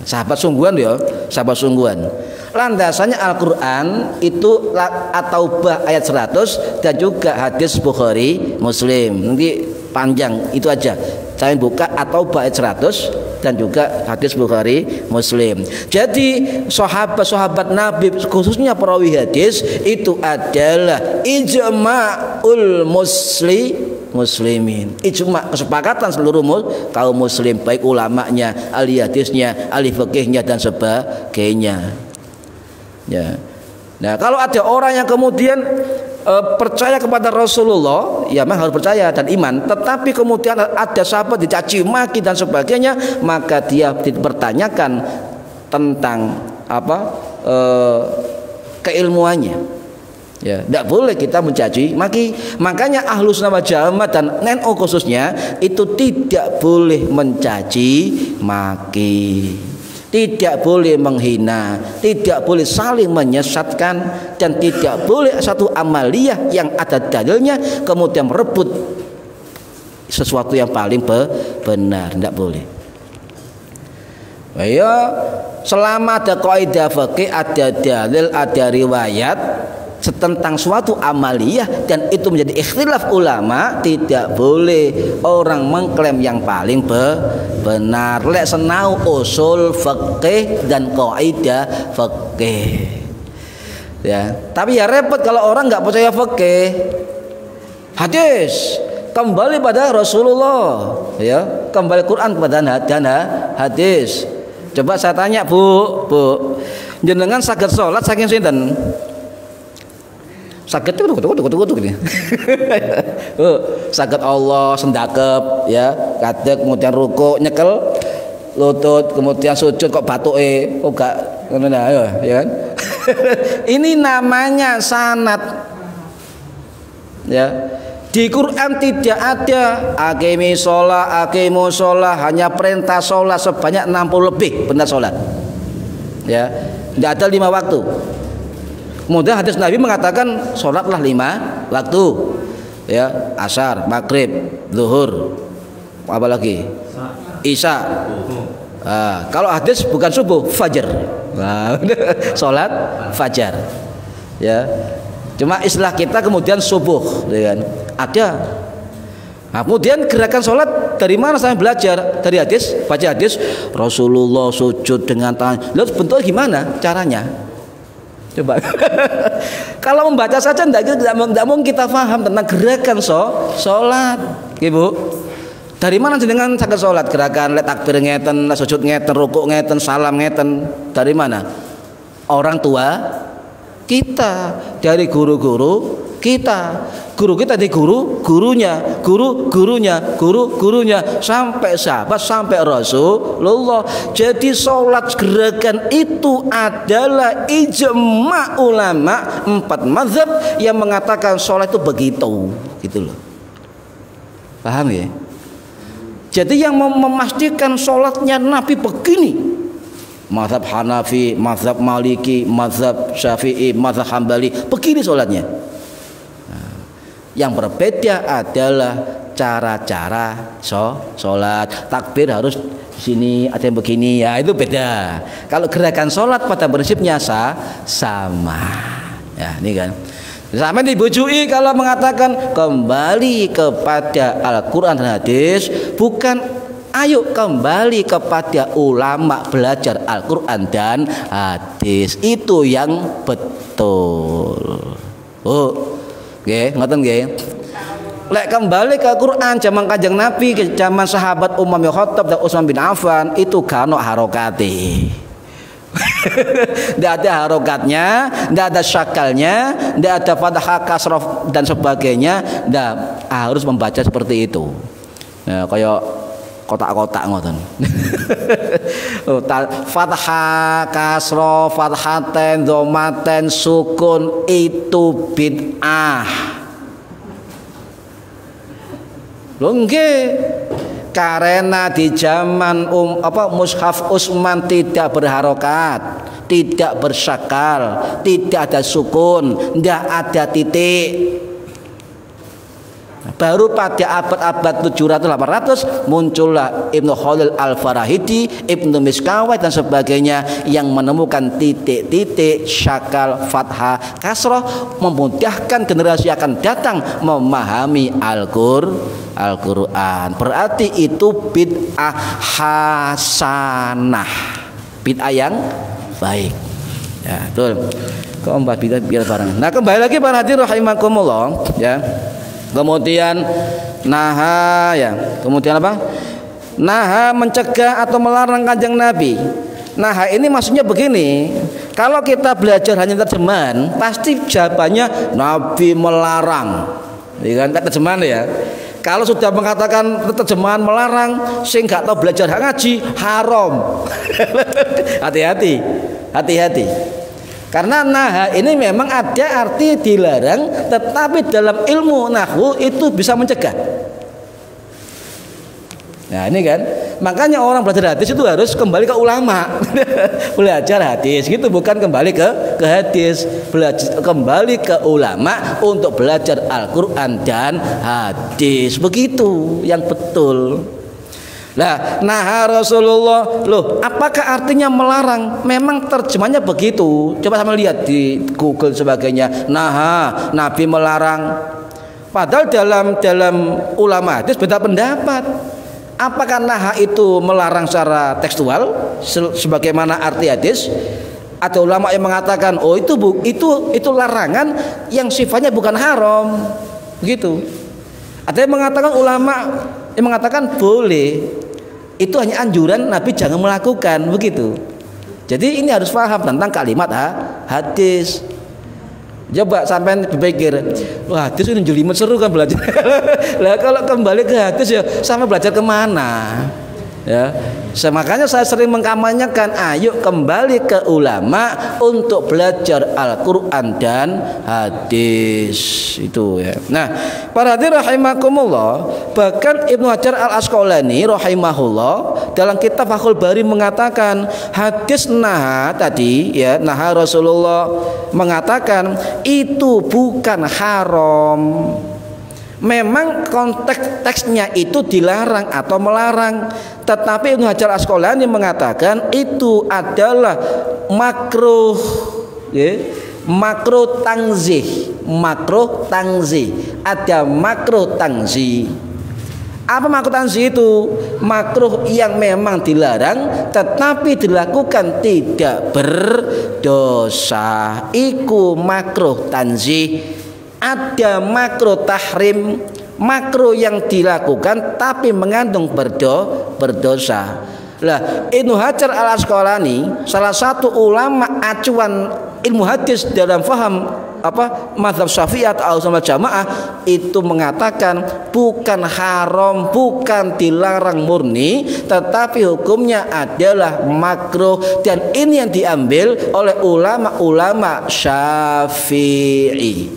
Sahabat sungguhan ya, sahabat sungguhan. Landasannya Al-Quran itu At-Taubah ayat 100 dan juga hadis Bukhari Muslim. Nanti panjang itu aja. Saya buka At-Taubah ayat 100 dan juga hadis Bukhari Muslim. Jadi sahabat-sahabat Nabi khususnya perawi hadis itu adalah ijma'ul muslimin, ijma kesepakatan seluruh kaum muslim, baik ulamanya, ahli hadisnya, ahli fikihnya dan sebagainya. Ya. Nah, kalau ada orang yang kemudian percaya kepada Rasulullah, ya memang harus percaya dan iman, tetapi kemudian ada sahabat dicaci maki dan sebagainya, maka dia dipertanyakan tentang keilmuannya. Ya, tidak boleh kita mencaci maki. Makanya Ahlus Sunnah wal Jamaah dan NU khususnya itu tidak boleh mencaci maki, tidak boleh menghina, tidak boleh saling menyesatkan, dan tidak boleh satu amaliyah yang ada dalilnya kemudian merebut sesuatu yang paling benar, tidak boleh. Ya, selama ada kaidah fikih, ada dalil, ada riwayat tentang suatu amaliyah dan itu menjadi ikhtilaf ulama, tidak boleh orang mengklaim yang paling benar. Lek senau usul fikih dan kaidah fikih. Ya, tapi ya repot kalau orang nggak percaya fikih. Hadis kembali pada Rasulullah, ya, kembali Quran kepada hadis. Coba saya tanya, Bu, jenengan saged salat saking sinten? Saged ini. Saged Allah sendakep, ya, kadek kemudian ruku nyekel lutut kemudian sujud kok batuke kok gak ngono ya kan. Ini namanya sanad, ya. Di Quran tidak ada aqimu sholat, hanya perintah sholat sebanyak 60 lebih benar sholat, ya, tidak ada 5 waktu. Kemudian hadis Nabi mengatakan sholatlah 5 waktu, ya, asar, maghrib, zuhur, apa lagi, isya. Kalau hadis bukan subuh, fajar, sholat fajar, ya. Cuma istilah kita kemudian subuh, ya kan? Ada. Nah, kemudian gerakan sholat dari mana saya belajar? Dari hadis, baca hadis Rasulullah sujud dengan tangan. Lalu bentuknya gimana caranya? Coba. Kalau membaca saja tidak mungkin kita paham tentang gerakan sholat, Ibu. Dari mana jenengan saged sholat? Gerakan let takbir ngeten, sujud ngeten, rukuk ngeten, salam ngeten. Dari mana? orang tua kita, dari guru-guru kita, guru kita di gurunya, gurunya, sampai sahabat, sampai Rasulullah. Jadi sholat gerakan itu adalah ijma ulama 4 mazhab yang mengatakan sholat itu begitu, gitu loh. Paham ya? Jadi yang memastikan sholatnya Nabi begini, mazhab Hanafi, mazhab Maliki, mazhab Syafi'i, mazhab Hambali, begini sholatnya. Yang berbeda adalah cara-cara sholat. Takbir harus di sini, ada yang begini, ya itu beda. Kalau gerakan sholat pada prinsipnya sama. Ya, ini kan. Sampai dibujui kalau mengatakan kembali kepada Al-Quran dan hadis, bukan ayo kembali kepada ulama belajar Al-Quran dan hadis. Itu yang betul. Oh. Nggih, ngoten nggih. Lek kembali ke Quran zaman Kanjeng Nabi, zaman sahabat Umar bin Khattab dan Utsman bin Affan, itu gak ono harokate. Tidak ada harokatnya, tidak ada syakalnya, tidak ada fathah kasrah dan sebagainya. Tidak, harus membaca seperti itu. Nah, kayak kotak-kotak ngoten. Fathah kasrah, fathaten, dhammaten, sukun itu bid'ah. Lho nggih. Karena di zaman mushaf Utsman tidak berharokat, tidak bersyakal, tidak ada sukun, tidak ada titik. Baru pada abad-abad 700-800 muncullah Ibnu Khalil Al-Farahidi, Ibnu Miskawai dan sebagainya yang menemukan titik-titik, syakal, fathah, kasroh, memudahkan generasi akan datang memahami Al-Quran. Berarti itu bid'ah hasanah, bid'ah yang baik. Ya, betul. Kok mbak bid'ah biar bareng. Nah, kembali lagi para hadirin rahimakumullah, ya. Kemudian naha, ya. Kemudian apa? Naha mencegah atau melarang Kanjeng Nabi. Naha ini maksudnya begini. Kalau kita belajar hanya terjemahan, pasti jawabannya Nabi melarang. Ya kan, terjemahan ya. Kalau sudah mengatakan terjemahan melarang, sing gak tahu belajar ngaji haram. Hati-hati. Hati-hati. Karena naha ini memang ada arti dilarang, tetapi dalam ilmu nahwu itu bisa mencegah. Nah ini kan, makanya orang belajar hadis itu harus kembali ke ulama. Belajar hadis gitu, bukan kembali ke hadis. Belajar kembali ke ulama untuk belajar Al-Quran dan hadis. Begitu yang betul. Nah, naha Rasulullah, loh, apakah artinya melarang? Memang terjemahnya begitu. Coba sama lihat di Google sebagainya. Naha, Nabi melarang. Padahal dalam ulama hadis beda pendapat. Apakah naha itu melarang secara tekstual sebagaimana arti hadis? Atau ulama yang mengatakan, oh itu larangan yang sifatnya bukan haram, begitu. Ada yang mengatakan ulama yang mengatakan boleh, itu hanya anjuran, Nabi jangan melakukan, begitu. Jadi ini harus paham tentang kalimat hadis. Coba sampai berpikir, wah hadis ini jelimet seru kan belajar. Lah kalau kembali ke hadis ya sama belajar kemana? Ya, makanya saya sering mengkampanyekan, ayo kembali ke ulama untuk belajar Al-Quran dan hadis itu ya. Nah, para hadirin rahimakumullah, bahkan Ibnu Hajar Al-Asqalani rahimahullah dalam kitab Fathul Bari mengatakan hadis naha tadi ya, naha Rasulullah mengatakan itu bukan haram. Memang konteks teksnya itu dilarang atau melarang, tetapi Ibnu Hajar Asqalani mengatakan itu adalah makruh, ya, makruh tangzih, makruh tangzih, ada makruh tangzih. Apa makruh tangzih itu? Makruh yang memang dilarang tetapi dilakukan tidak berdosa, iku makruh tanzih. Ada makruh tahrim, makruh yang dilakukan tapi mengandung berdosa. Lah, Ibnu Hajar Al-Asqalani salah satu ulama acuan ilmu hadis dalam faham mazhab Syafi'i atau Ahlussunnah Jamaah itu mengatakan bukan haram, bukan dilarang murni, tetapi hukumnya adalah makruh, dan ini yang diambil oleh ulama-ulama Syafi'i.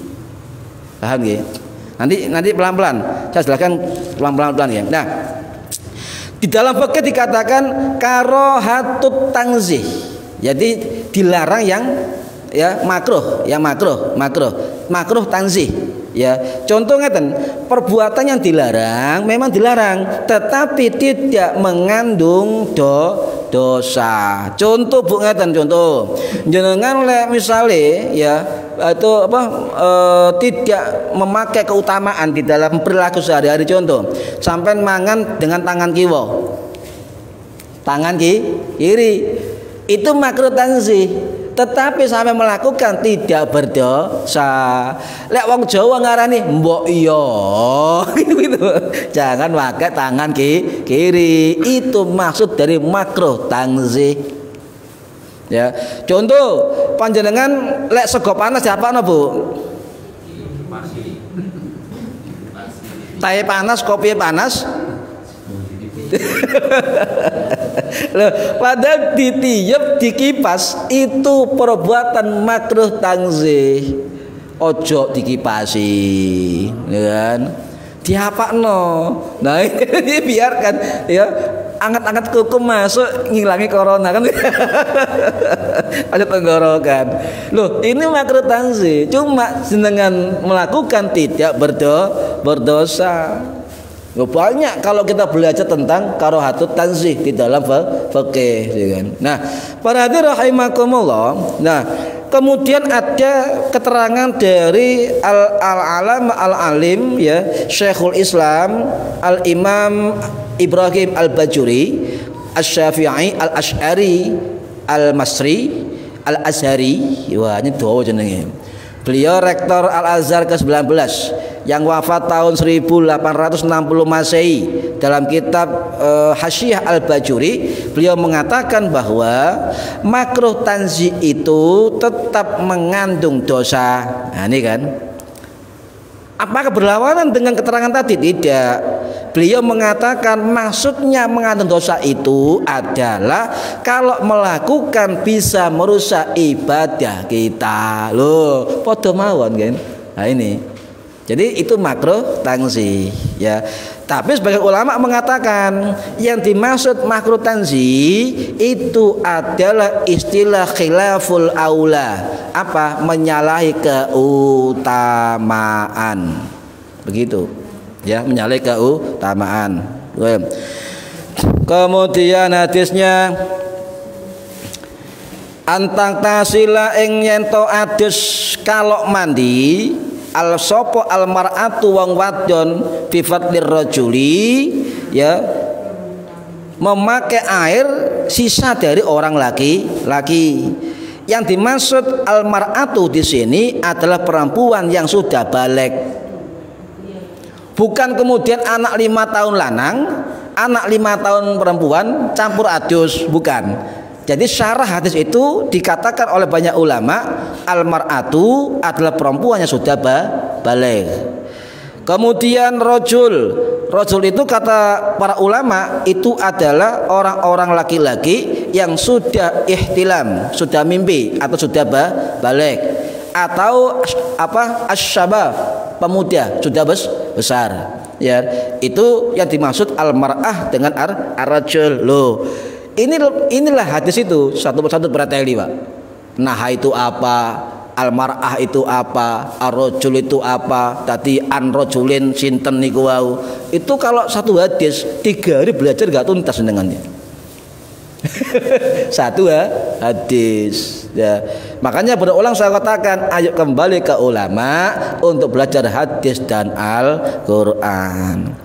Paham ya? Nanti pelan-pelan saya jelaskan pelan-pelan ya. Nah, di dalam fikih dikatakan karohatut tangzih, jadi dilarang yang makruh tanzih ya. Contoh ngeten, perbuatan yang dilarang memang dilarang tetapi tidak mengandung dosa. Contoh Bu ngeten, contoh jenengan misale ya itu tidak memakai keutamaan di dalam perilaku sehari-hari. Contoh sampai mangan dengan tangan kiwa, tangan kiri, itu makruh tanzih, tetapi sampai melakukan tidak berdosa. Lek wong Jawa ngarani mbok iya gitu. Jangan pakai tangan kiri. Itu maksud dari makruh tanzih. Ya, contoh panjenengan lek sego panas diapakno, Bu? Tahe panas, kopi panas. Loh, padahal ditiup, dikipas itu perbuatan makruh tanzih. Ojo dikipasi, ya kan? Diapakno. Nah, ini biarkan ya. Angkat-angkat kuku masuk ngilangi corona kan. Ada tenggorokan. Loh, ini makruh tanzih. Cuma dengan melakukan tidak berdosa. Banyak kalau kita belajar tentang karohatut tanzih di dalam fikih, kan. Nah, para hadirin rahimakumullah. Nah, kemudian ada keterangan dari al-alam al-alim ya, Syekhul Islam Al-Imam Ibrahim Al-Bajuri Asy-Syafi'i Al-Asy'ari Al-Masri Al-Azhari. Wah, ini dawa jenenge. Beliau rektor Al-Azhar ke-19 yang wafat tahun 1860 Masehi. Dalam kitab Hasyiah Al-Bajuri beliau mengatakan bahwa makruh tanzih itu tetap mengandung dosa. Nah, ini kan. Apakah berlawanan dengan keterangan tadi? Tidak. Beliau mengatakan maksudnya mengandung dosa itu adalah kalau melakukan bisa merusak ibadah kita. Loh, padha mawon kan. Nah, ini. Jadi itu makruh tanzih ya. Tapi sebagian ulama mengatakan yang dimaksud makruh tanzih itu adalah istilah khilaful aula. Apa? Menyalahi keutamaan. Begitu. Ya, menyalahi keutamaan. Kemudian hadisnya antang tasila ing yento adus kalau mandi al sopo al mar'atu wang wadon bi fadlir rajuli ya, memakai air sisa dari orang laki-laki. Yang dimaksud al mar'atu di sini adalah perempuan yang sudah balik. Bukan kemudian anak 5 tahun lanang, anak 5 tahun perempuan campur adus, bukan. Jadi syarah hadis itu dikatakan oleh banyak ulama al-mar'atu adalah perempuan yang sudah balik. Kemudian rojul itu kata para ulama itu adalah orang-orang laki-laki yang sudah ihtilam, sudah mimpi atau sudah balik, atau apa asyabab, pemuda sudah besar. Ya, itu yang dimaksud al-mar'ah dengan ar-rajul. Loh, inilah hadis itu satu persatu berateli, Pak. Nah, itu apa? Al-mar'ah itu apa? Ar-rajul itu apa? Tadi an-rajulin sinten niku wau. Itu kalau satu hadis 3 hari belajar enggak tuntas dengannya. Satu hadis ya. Makanya berulang saya katakan, ayo kembali ke ulama untuk belajar hadis dan Al-Qur'an.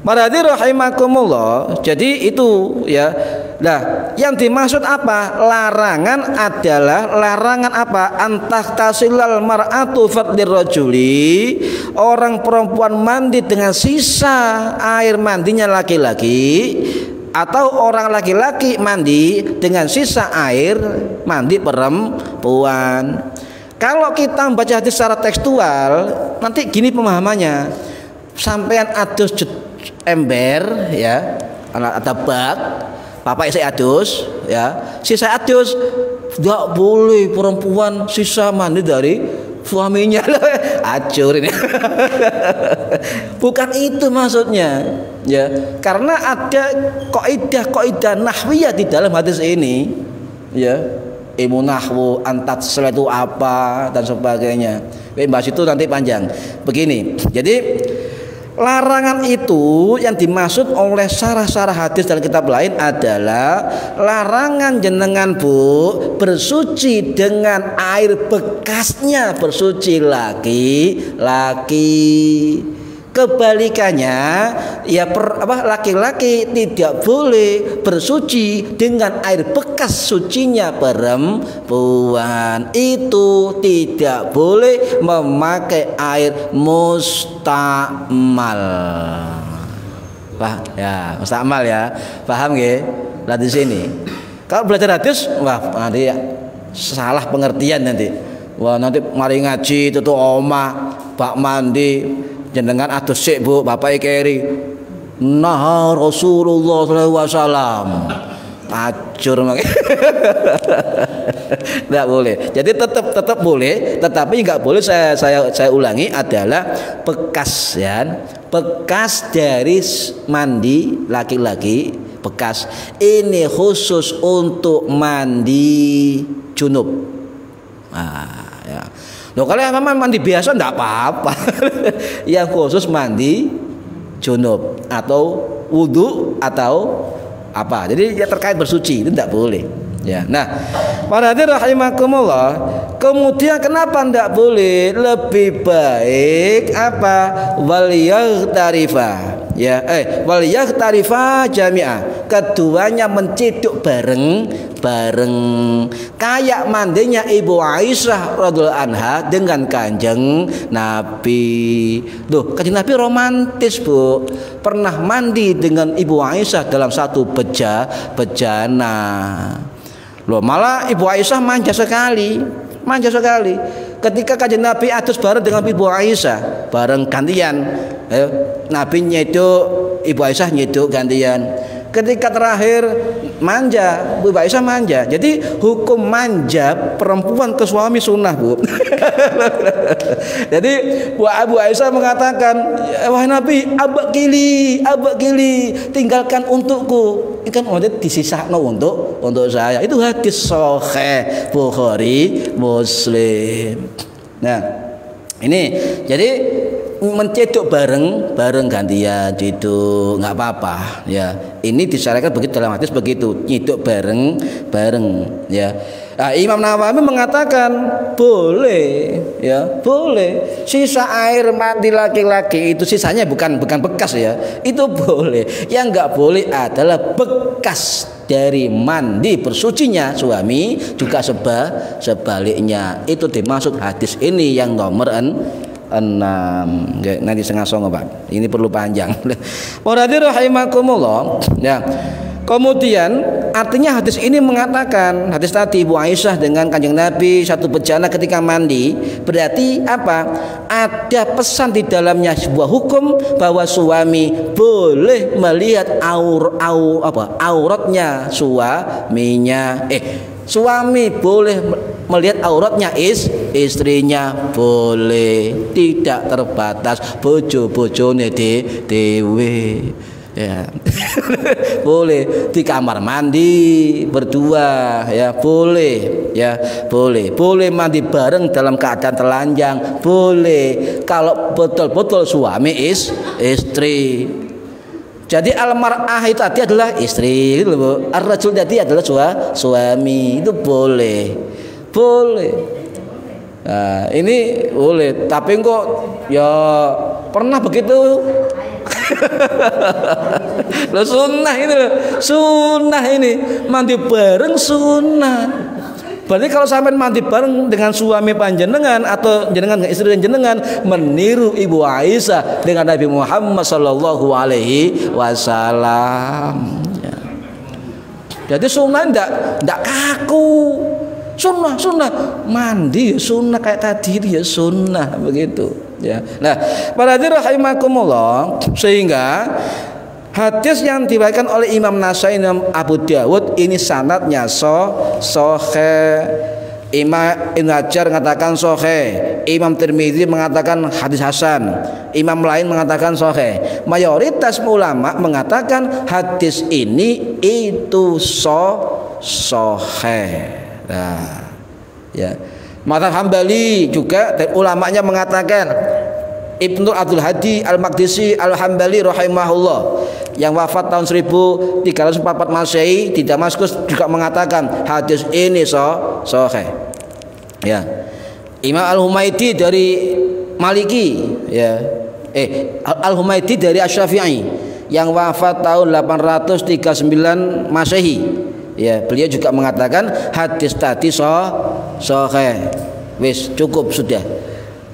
Marhadi rahimakumullah. Jadi itu ya. Nah, yang dimaksud apa? Larangan adalah larangan apa? Antahtasilal mar'atu fadlir rajuli, orang perempuan mandi dengan sisa air mandinya laki-laki atau orang laki-laki mandi dengan sisa air mandi perempuan. Kalau kita membaca hadis secara tekstual, nanti gini pemahamannya. Sampean adus ember ya, atau bak, bapak saya adus ya, sisa adus, tidak boleh perempuan sisa mandi dari suaminya. Acur ini. Bukan itu maksudnya ya, karena ada kaidah nahwiyah di dalam hadis ini ya. Ilmu nahwu, antat itu apa dan sebagainya. Bahas itu nanti panjang. Begini, jadi larangan itu yang dimaksud oleh syarah-syarah hadis dalam kitab lain adalah larangan jenengan bu bersuci dengan air bekasnya bersuci laki-laki. Kebalikannya ya laki-laki tidak boleh bersuci dengan air bekas sucinya perempuan. Itu tidak boleh memakai air mustamal. Ya, mustamal ya. Paham nggih? Lah di sini. Kalau belajar hadis, wah nanti ya, salah pengertian nanti. Wah nanti mari ngaji itu omah bak mandi jenengan adus sik Bu, bapak keri. Nah Rasulullah SAW. Acur makanya. Tidak boleh. Jadi tetap boleh, tetapi nggak boleh saya ulangi adalah bekas ya. Bekas dari mandi laki-laki, bekas ini khusus untuk mandi junub. Nah, ya. Loh, kalau memang mandi biasa enggak apa-apa. Yang khusus mandi junub atau wudu atau apa. Jadi ya terkait bersuci itu enggak boleh. Ya. Nah, para hadirin rahimakumullah, kemudian kenapa enggak boleh? Lebih baik apa? Wal yaghtarifa. Ya, wal yaghtarifa jami'ah. Keduanya menciduk bareng kayak mandinya Ibu Aisyah radhiyallahu anha dengan Kanjeng Nabi. Loh, Kanjeng Nabi romantis Bu, pernah mandi dengan Ibu Aisyah dalam satu bejana. Loh, malah Ibu Aisyah manja sekali. Ketika Kanjeng Nabi adus bareng dengan Ibu Aisyah, bareng gantian. Nabinya itu Ibu Aisyah itu gantian. Ketika terakhir manja, Ibu Aisyah manja. Jadi hukum manja perempuan ke suami sunnah Bu. Jadi Bu Aisyah mengatakan, wahai Nabi, abak gili, tinggalkan untukku. Ini kan disisahno untuk saya. Itu hadis sahih Bukhari Muslim. Nah, ini jadi mencedok bareng gantian itu nggak apa-apa ya. Ini disyariatkan begitu dalam hadis begitu, nyedok bareng ya. Nah, Imam Nawawi mengatakan boleh ya, boleh. Sisa air mandi laki-laki itu sisanya bukan bekas ya. Itu boleh. Yang nggak boleh adalah bekas dari mandi bersucinya suami juga sebaliknya. Itu dimaksud hadis ini yang nomor 6. Nanti setengah songo Pak. Ini perlu panjang. Warahmatullahi rahimakumullah. Ya. Kemudian artinya hadis ini mengatakan, hadis tadi Ibu Aisyah dengan Kanjeng Nabi satu bejana ketika mandi, berarti apa? Ada pesan di dalamnya, sebuah hukum bahwa suami boleh melihat auratnya suaminya. Suami boleh melihat auratnya istrinya, boleh, tidak terbatas bojo-bojone dewe ya. Boleh di kamar mandi berdua ya, boleh ya, boleh mandi bareng dalam keadaan telanjang, boleh kalau betul-betul suami istri. Jadi almar'ah itu tadi adalah istri gitu Bu. Ar-rajul tadi adalah suami. Itu boleh. Nah, ini boleh. Tapi kok ya pernah begitu. Loh, sunnah ini mandi bareng sunnah. Berarti kalau sampai mandi bareng dengan suami panjenengan atau jenengan dengan istri jenengan meniru Ibu Aisyah dengan Nabi Muhammad sallallahu alaihi wasallam. Ya. Jadi sunnah ndak kaku. Sunnah mandi sunnah kayak tadi ya sunnah begitu ya. Nah, para hadirin rahimakumullah, sehingga hadis yang diriwayatkan oleh Imam Nasai dan Abu Dawud ini sanadnya sahih. Imam Ibnu Hajar mengatakan sahih, Imam Tirmidzi mengatakan hadis hasan, imam lain mengatakan sahih. Mayoritas ulama mengatakan hadis ini itu sahih. Nah, ya. Mazhab Hambali juga ulamanya mengatakan, Ibnu Abdul Hadi Al-Maqdisi Al-Hambali rahimahullah yang wafat tahun 1344 Masehi di Damaskus juga mengatakan hadis ini sahih. Ya. Imam Al-Humaidi dari Maliki ya. Al-Humaidi dari Asy-Syafi'i yang wafat tahun 839 Masehi. Ya, beliau juga mengatakan hadis tadi sahih. Wis cukup sudah.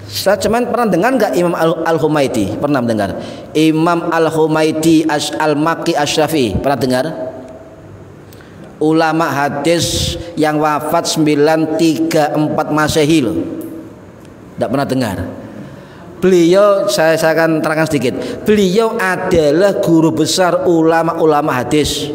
Saya cuman pernah dengar enggak Imam Al-Humaidi? Pernah mendengar? Imam Al-Humaidi Al-Maki Asy-Syafi'i, pernah dengar? Ulama hadis yang wafat 934 Masehi loh. Enggak pernah dengar. Beliau saya akan terangkan sedikit. Beliau adalah guru besar ulama-ulama hadis.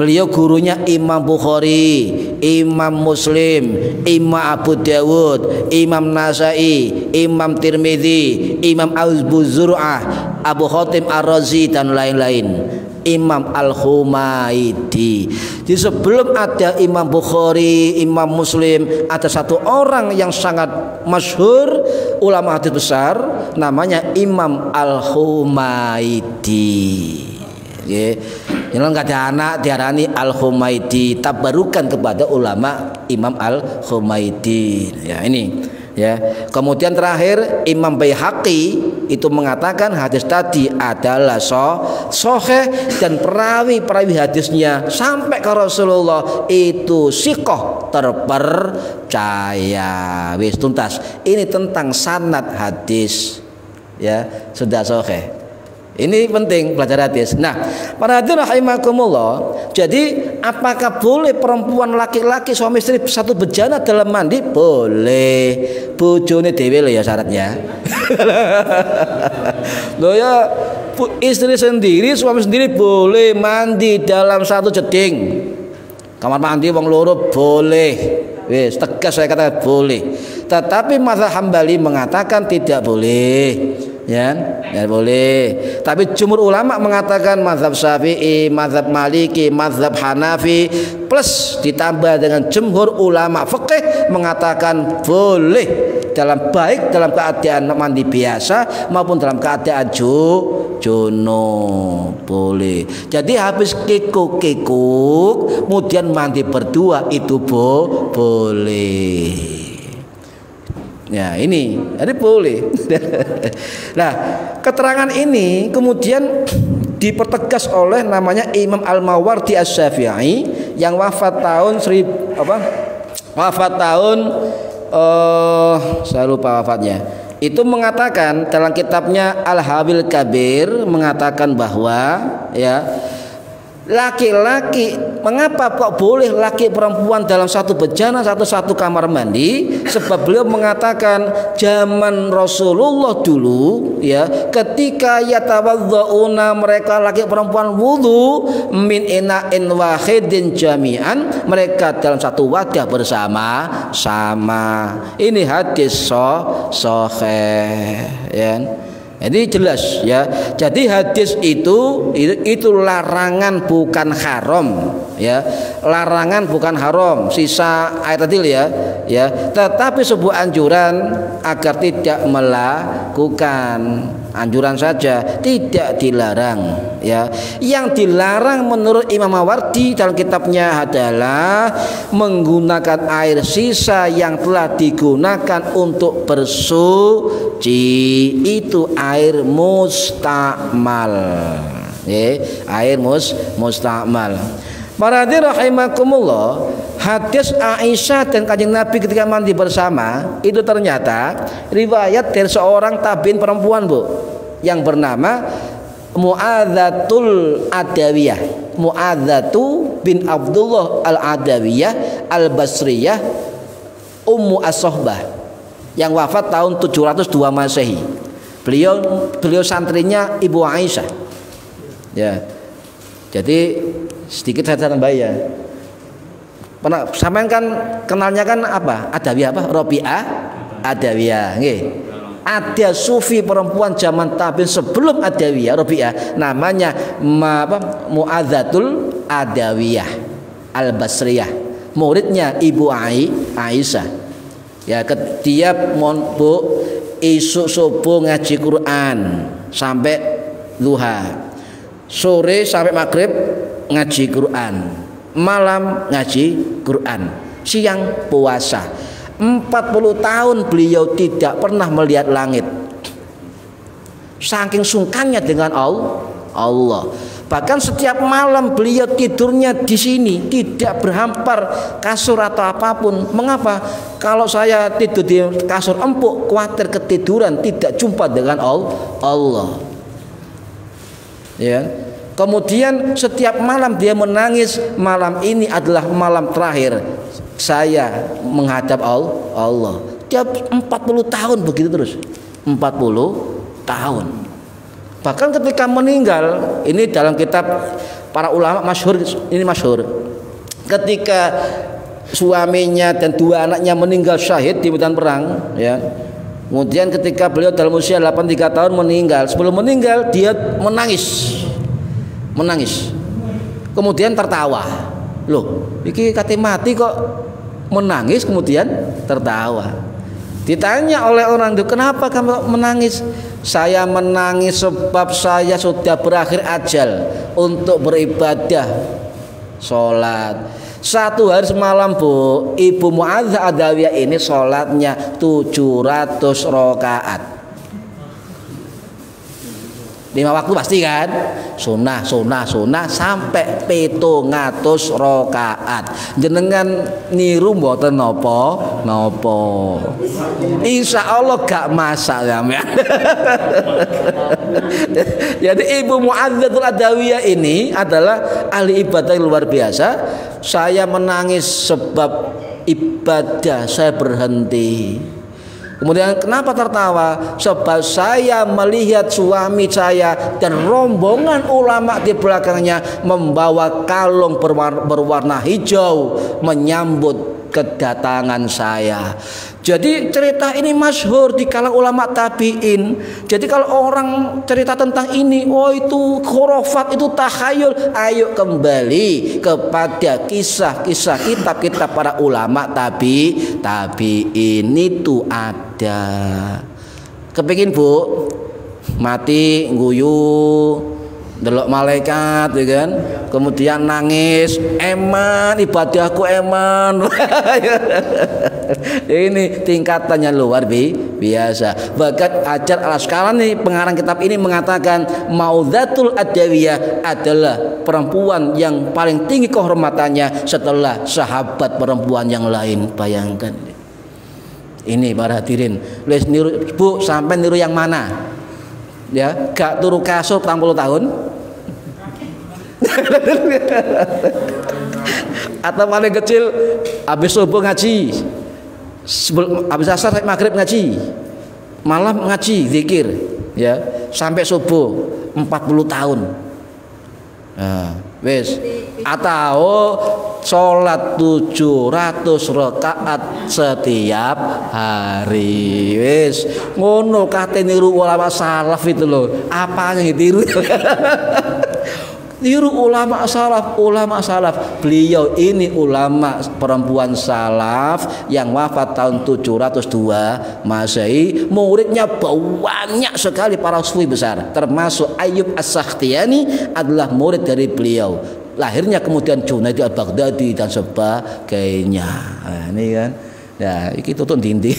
Beliau gurunya Imam Bukhari, Imam Muslim, Imam Abu Dawud, Imam Nasai, Imam Tirmidzi, Imam Abu Zur'ah, Abu Khatim Ar-Razi dan lain-lain. Imam Al-Humaidi. Jadi sebelum ada Imam Bukhari, Imam Muslim, ada satu orang yang sangat masyhur ulama hadis besar, namanya Imam Al-Humaidi. Yang nggak ada anak diarani Al-Humaidi, tabarukan kepada ulama Imam Al-Humaidi. Ya ini ya. Kemudian terakhir Imam Baihaqi itu mengatakan hadis tadi adalah sahih dan perawi hadisnya sampai ke Rasulullah itu siqah terpercaya. Wis tuntas. Ini tentang sanad hadis ya, sudah sahih. Ini penting belajar hadis. Nah, para hadirin rahimakumullah, jadi apakah boleh perempuan laki-laki suami istri satu bejana dalam mandi? Boleh. Bojone dhewe lho ya syaratnya. Loh ya, istri sendiri, suami sendiri boleh mandi dalam satu jeding. Kamar mandi wong loro boleh. Wis tegas saya katakan boleh. Tetapi mazhab Hambali mengatakan tidak boleh. Ya boleh. Tapi jumhur ulama mengatakan mazhab Syafi'i, mazhab Maliki, mazhab Hanafi plus ditambah dengan jumhur ulama fikih mengatakan boleh dalam keadaan mandi biasa maupun dalam keadaan junub boleh. Jadi habis kikuk kemudian mandi berdua itu boleh. Ya ini, jadi boleh. Nah, keterangan ini kemudian dipertegas oleh namanya Imam Al-Mawardi Asy-Syafi'i yang wafat tahun saya lupa wafatnya. Itu mengatakan dalam kitabnya Al-Hawil Kabir mengatakan bahwa ya laki-laki, mengapa kok boleh laki perempuan dalam satu bejana satu kamar mandi? Sebab beliau mengatakan zaman Rasulullah dulu ya, ketika yatawadzauna mereka laki perempuan wudu min ina'in wahidin jami'an, mereka dalam satu wadah bersama-sama. Ini hadis sahih ya. Jadi jelas ya. Jadi hadis itu larangan bukan haram ya. Larangan bukan haram. Sisa ayat tadi ya. Tetapi sebuah anjuran agar tidak melakukan. Anjuran saja, tidak dilarang ya. Yang dilarang menurut Imam Mawardi dalam kitabnya adalah menggunakan air sisa yang telah digunakan untuk bersuci. Itu air mustakmal ya, air mustakmal. Para hadirin rahimakumullah, hadis Aisyah dan Kanjeng Nabi ketika mandi bersama itu ternyata riwayat dari seorang tabiin perempuan, Bu, yang bernama Mu'adzatul Adawiyah. Mu'adzatu bin Abdullah Al-Adawiyah Al-Basriyah Ummu As-Sohbah yang wafat tahun 702 Masehi. Beliau santrinya Ibu Aisyah. Ya. Jadi sedikit saya tambah ya. Pernah sampean kan kenalnya kan apa? Adawiyah apa? Robi'ah Adawiyah. Nggih. Ada sufi perempuan zaman tabi'in sebelum Adawiyah Robi'ah namanya Mu'adzatul Adawiyah Al-Basriyah, muridnya Ibu Aisyah. Ya, dia mondok isuk subuh ngaji Quran sampai duha, sore sampai maghrib ngaji Quran, malam ngaji Quran, siang puasa. 40 tahun beliau tidak pernah melihat langit, saking sungkannya dengan Allah. Bahkan setiap malam beliau tidurnya di sini, tidak berhampar kasur atau apapun. Mengapa? Kalau saya tidur di kasur empuk, khawatir ketiduran, tidak jumpa dengan Allah. Ya. Kemudian setiap malam dia menangis. Malam ini adalah malam terakhir saya menghadap Allah. Dia 40 tahun begitu terus. 40 tahun. Bahkan ketika meninggal, ini dalam kitab para ulama masyhur, ini masyhur. Ketika suaminya dan dua anaknya meninggal syahid di medan perang, ya. Kemudian ketika beliau dalam usia 83 tahun meninggal, sebelum meninggal dia menangis. Kemudian tertawa. Loh, iki kate mati kok menangis kemudian tertawa. Ditanya oleh orang itu, kenapa kamu menangis? Saya menangis sebab saya sudah berakhir ajal untuk beribadah sholat. Satu hari semalam Bu, Ibu Mu'adzah Adawiyah ini sholatnya 700 rakaat. 5 waktu pasti kan, sunnah sampai 700 rakaat. Jenengan niru mboten nopo. Insya Allah gak masak ya. Jadi Ibu Mu'adzatul Adawiyah ini adalah ahli ibadah yang luar biasa. Saya menangis sebab ibadah saya berhenti. Kemudian kenapa tertawa? Sebab saya melihat suami saya dan rombongan ulama di belakangnya membawa kalung berwarna hijau menyambut kedatangan saya. Jadi cerita ini masyhur di kalangan ulama tabi'in. Jadi kalau orang cerita tentang ini, oh itu khurafat, itu takhayul, ayo kembali kepada kisah-kisah kitab-kitab para ulama tabi'in itu ada. Kepingin Bu mati guyu delok malaikat ya kan, kemudian nangis, eman ibadahku eman. Ini tingkatannya luar biasa. Bahkan Hajar Al-Asqalani pengarang kitab ini mengatakan Mu'adzatul Adawiyah adalah perempuan yang paling tinggi kehormatannya setelah sahabat perempuan yang lain. Bayangkan ini para hadirin. Les niru Bu, sampai niru yang mana? Ya, gak turu kasur 40 tahun. Atau paling kecil habis subuh ngaji, habis asar maghrib ngaji, malam ngaji zikir, ya sampai subuh 40 tahun. Nah, wes. Atau sholat 700 rakaat setiap hari. Wes ngono kate niru ulama salaf itu loh. Apa yang ditiru? Niru ulama salaf. Beliau ini ulama perempuan salaf yang wafat tahun 702 Masehi. Muridnya banyak sekali para sufi besar, termasuk Ayyub As-Sakhtiyani adalah murid dari beliau. Lahirnya kemudian Junaid al-Baghdadi dan sebagainya. Nah, ini kan. Ya, iki tutun dindi.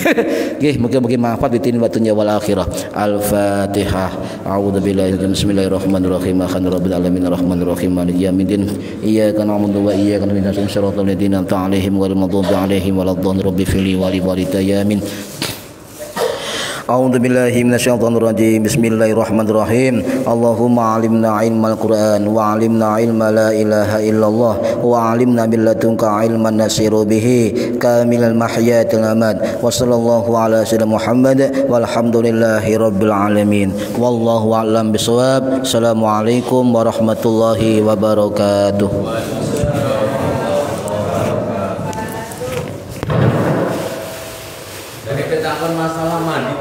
Nggih, mugi-mugi manfaat di dunia wal akhirah. Al-Fatihah. A'udzubillahi bismillahirrahmanirrahim. Alhamdulillahirabbil alamin arrahmanirrahim maliki yaumiddin. Iyyaka na'budu wa iyyaka nasta'in shiratal ladzina an'amta 'alaihim ghairil maghdubi 'alaihim waladdallin. Rabbi fili wa li walidayya amin. A'udzu billahi minasyaitonir rajim. Bismillahirrahmanirrahim. Allahumma 'allimna ilmal Qur'an wa 'allimna ilma la ilaha illallah wa 'allimna min ladunka ilman nasiru bihi kamilal mahyatil amad. Wa sallallahu ala sayyidina Muhammad walhamdulillahi rabbil alamin. Wallahu a'lam bishawab. Assalamualaikum warahmatullahi wabarakatuh. Dari ketahuan masalah mandi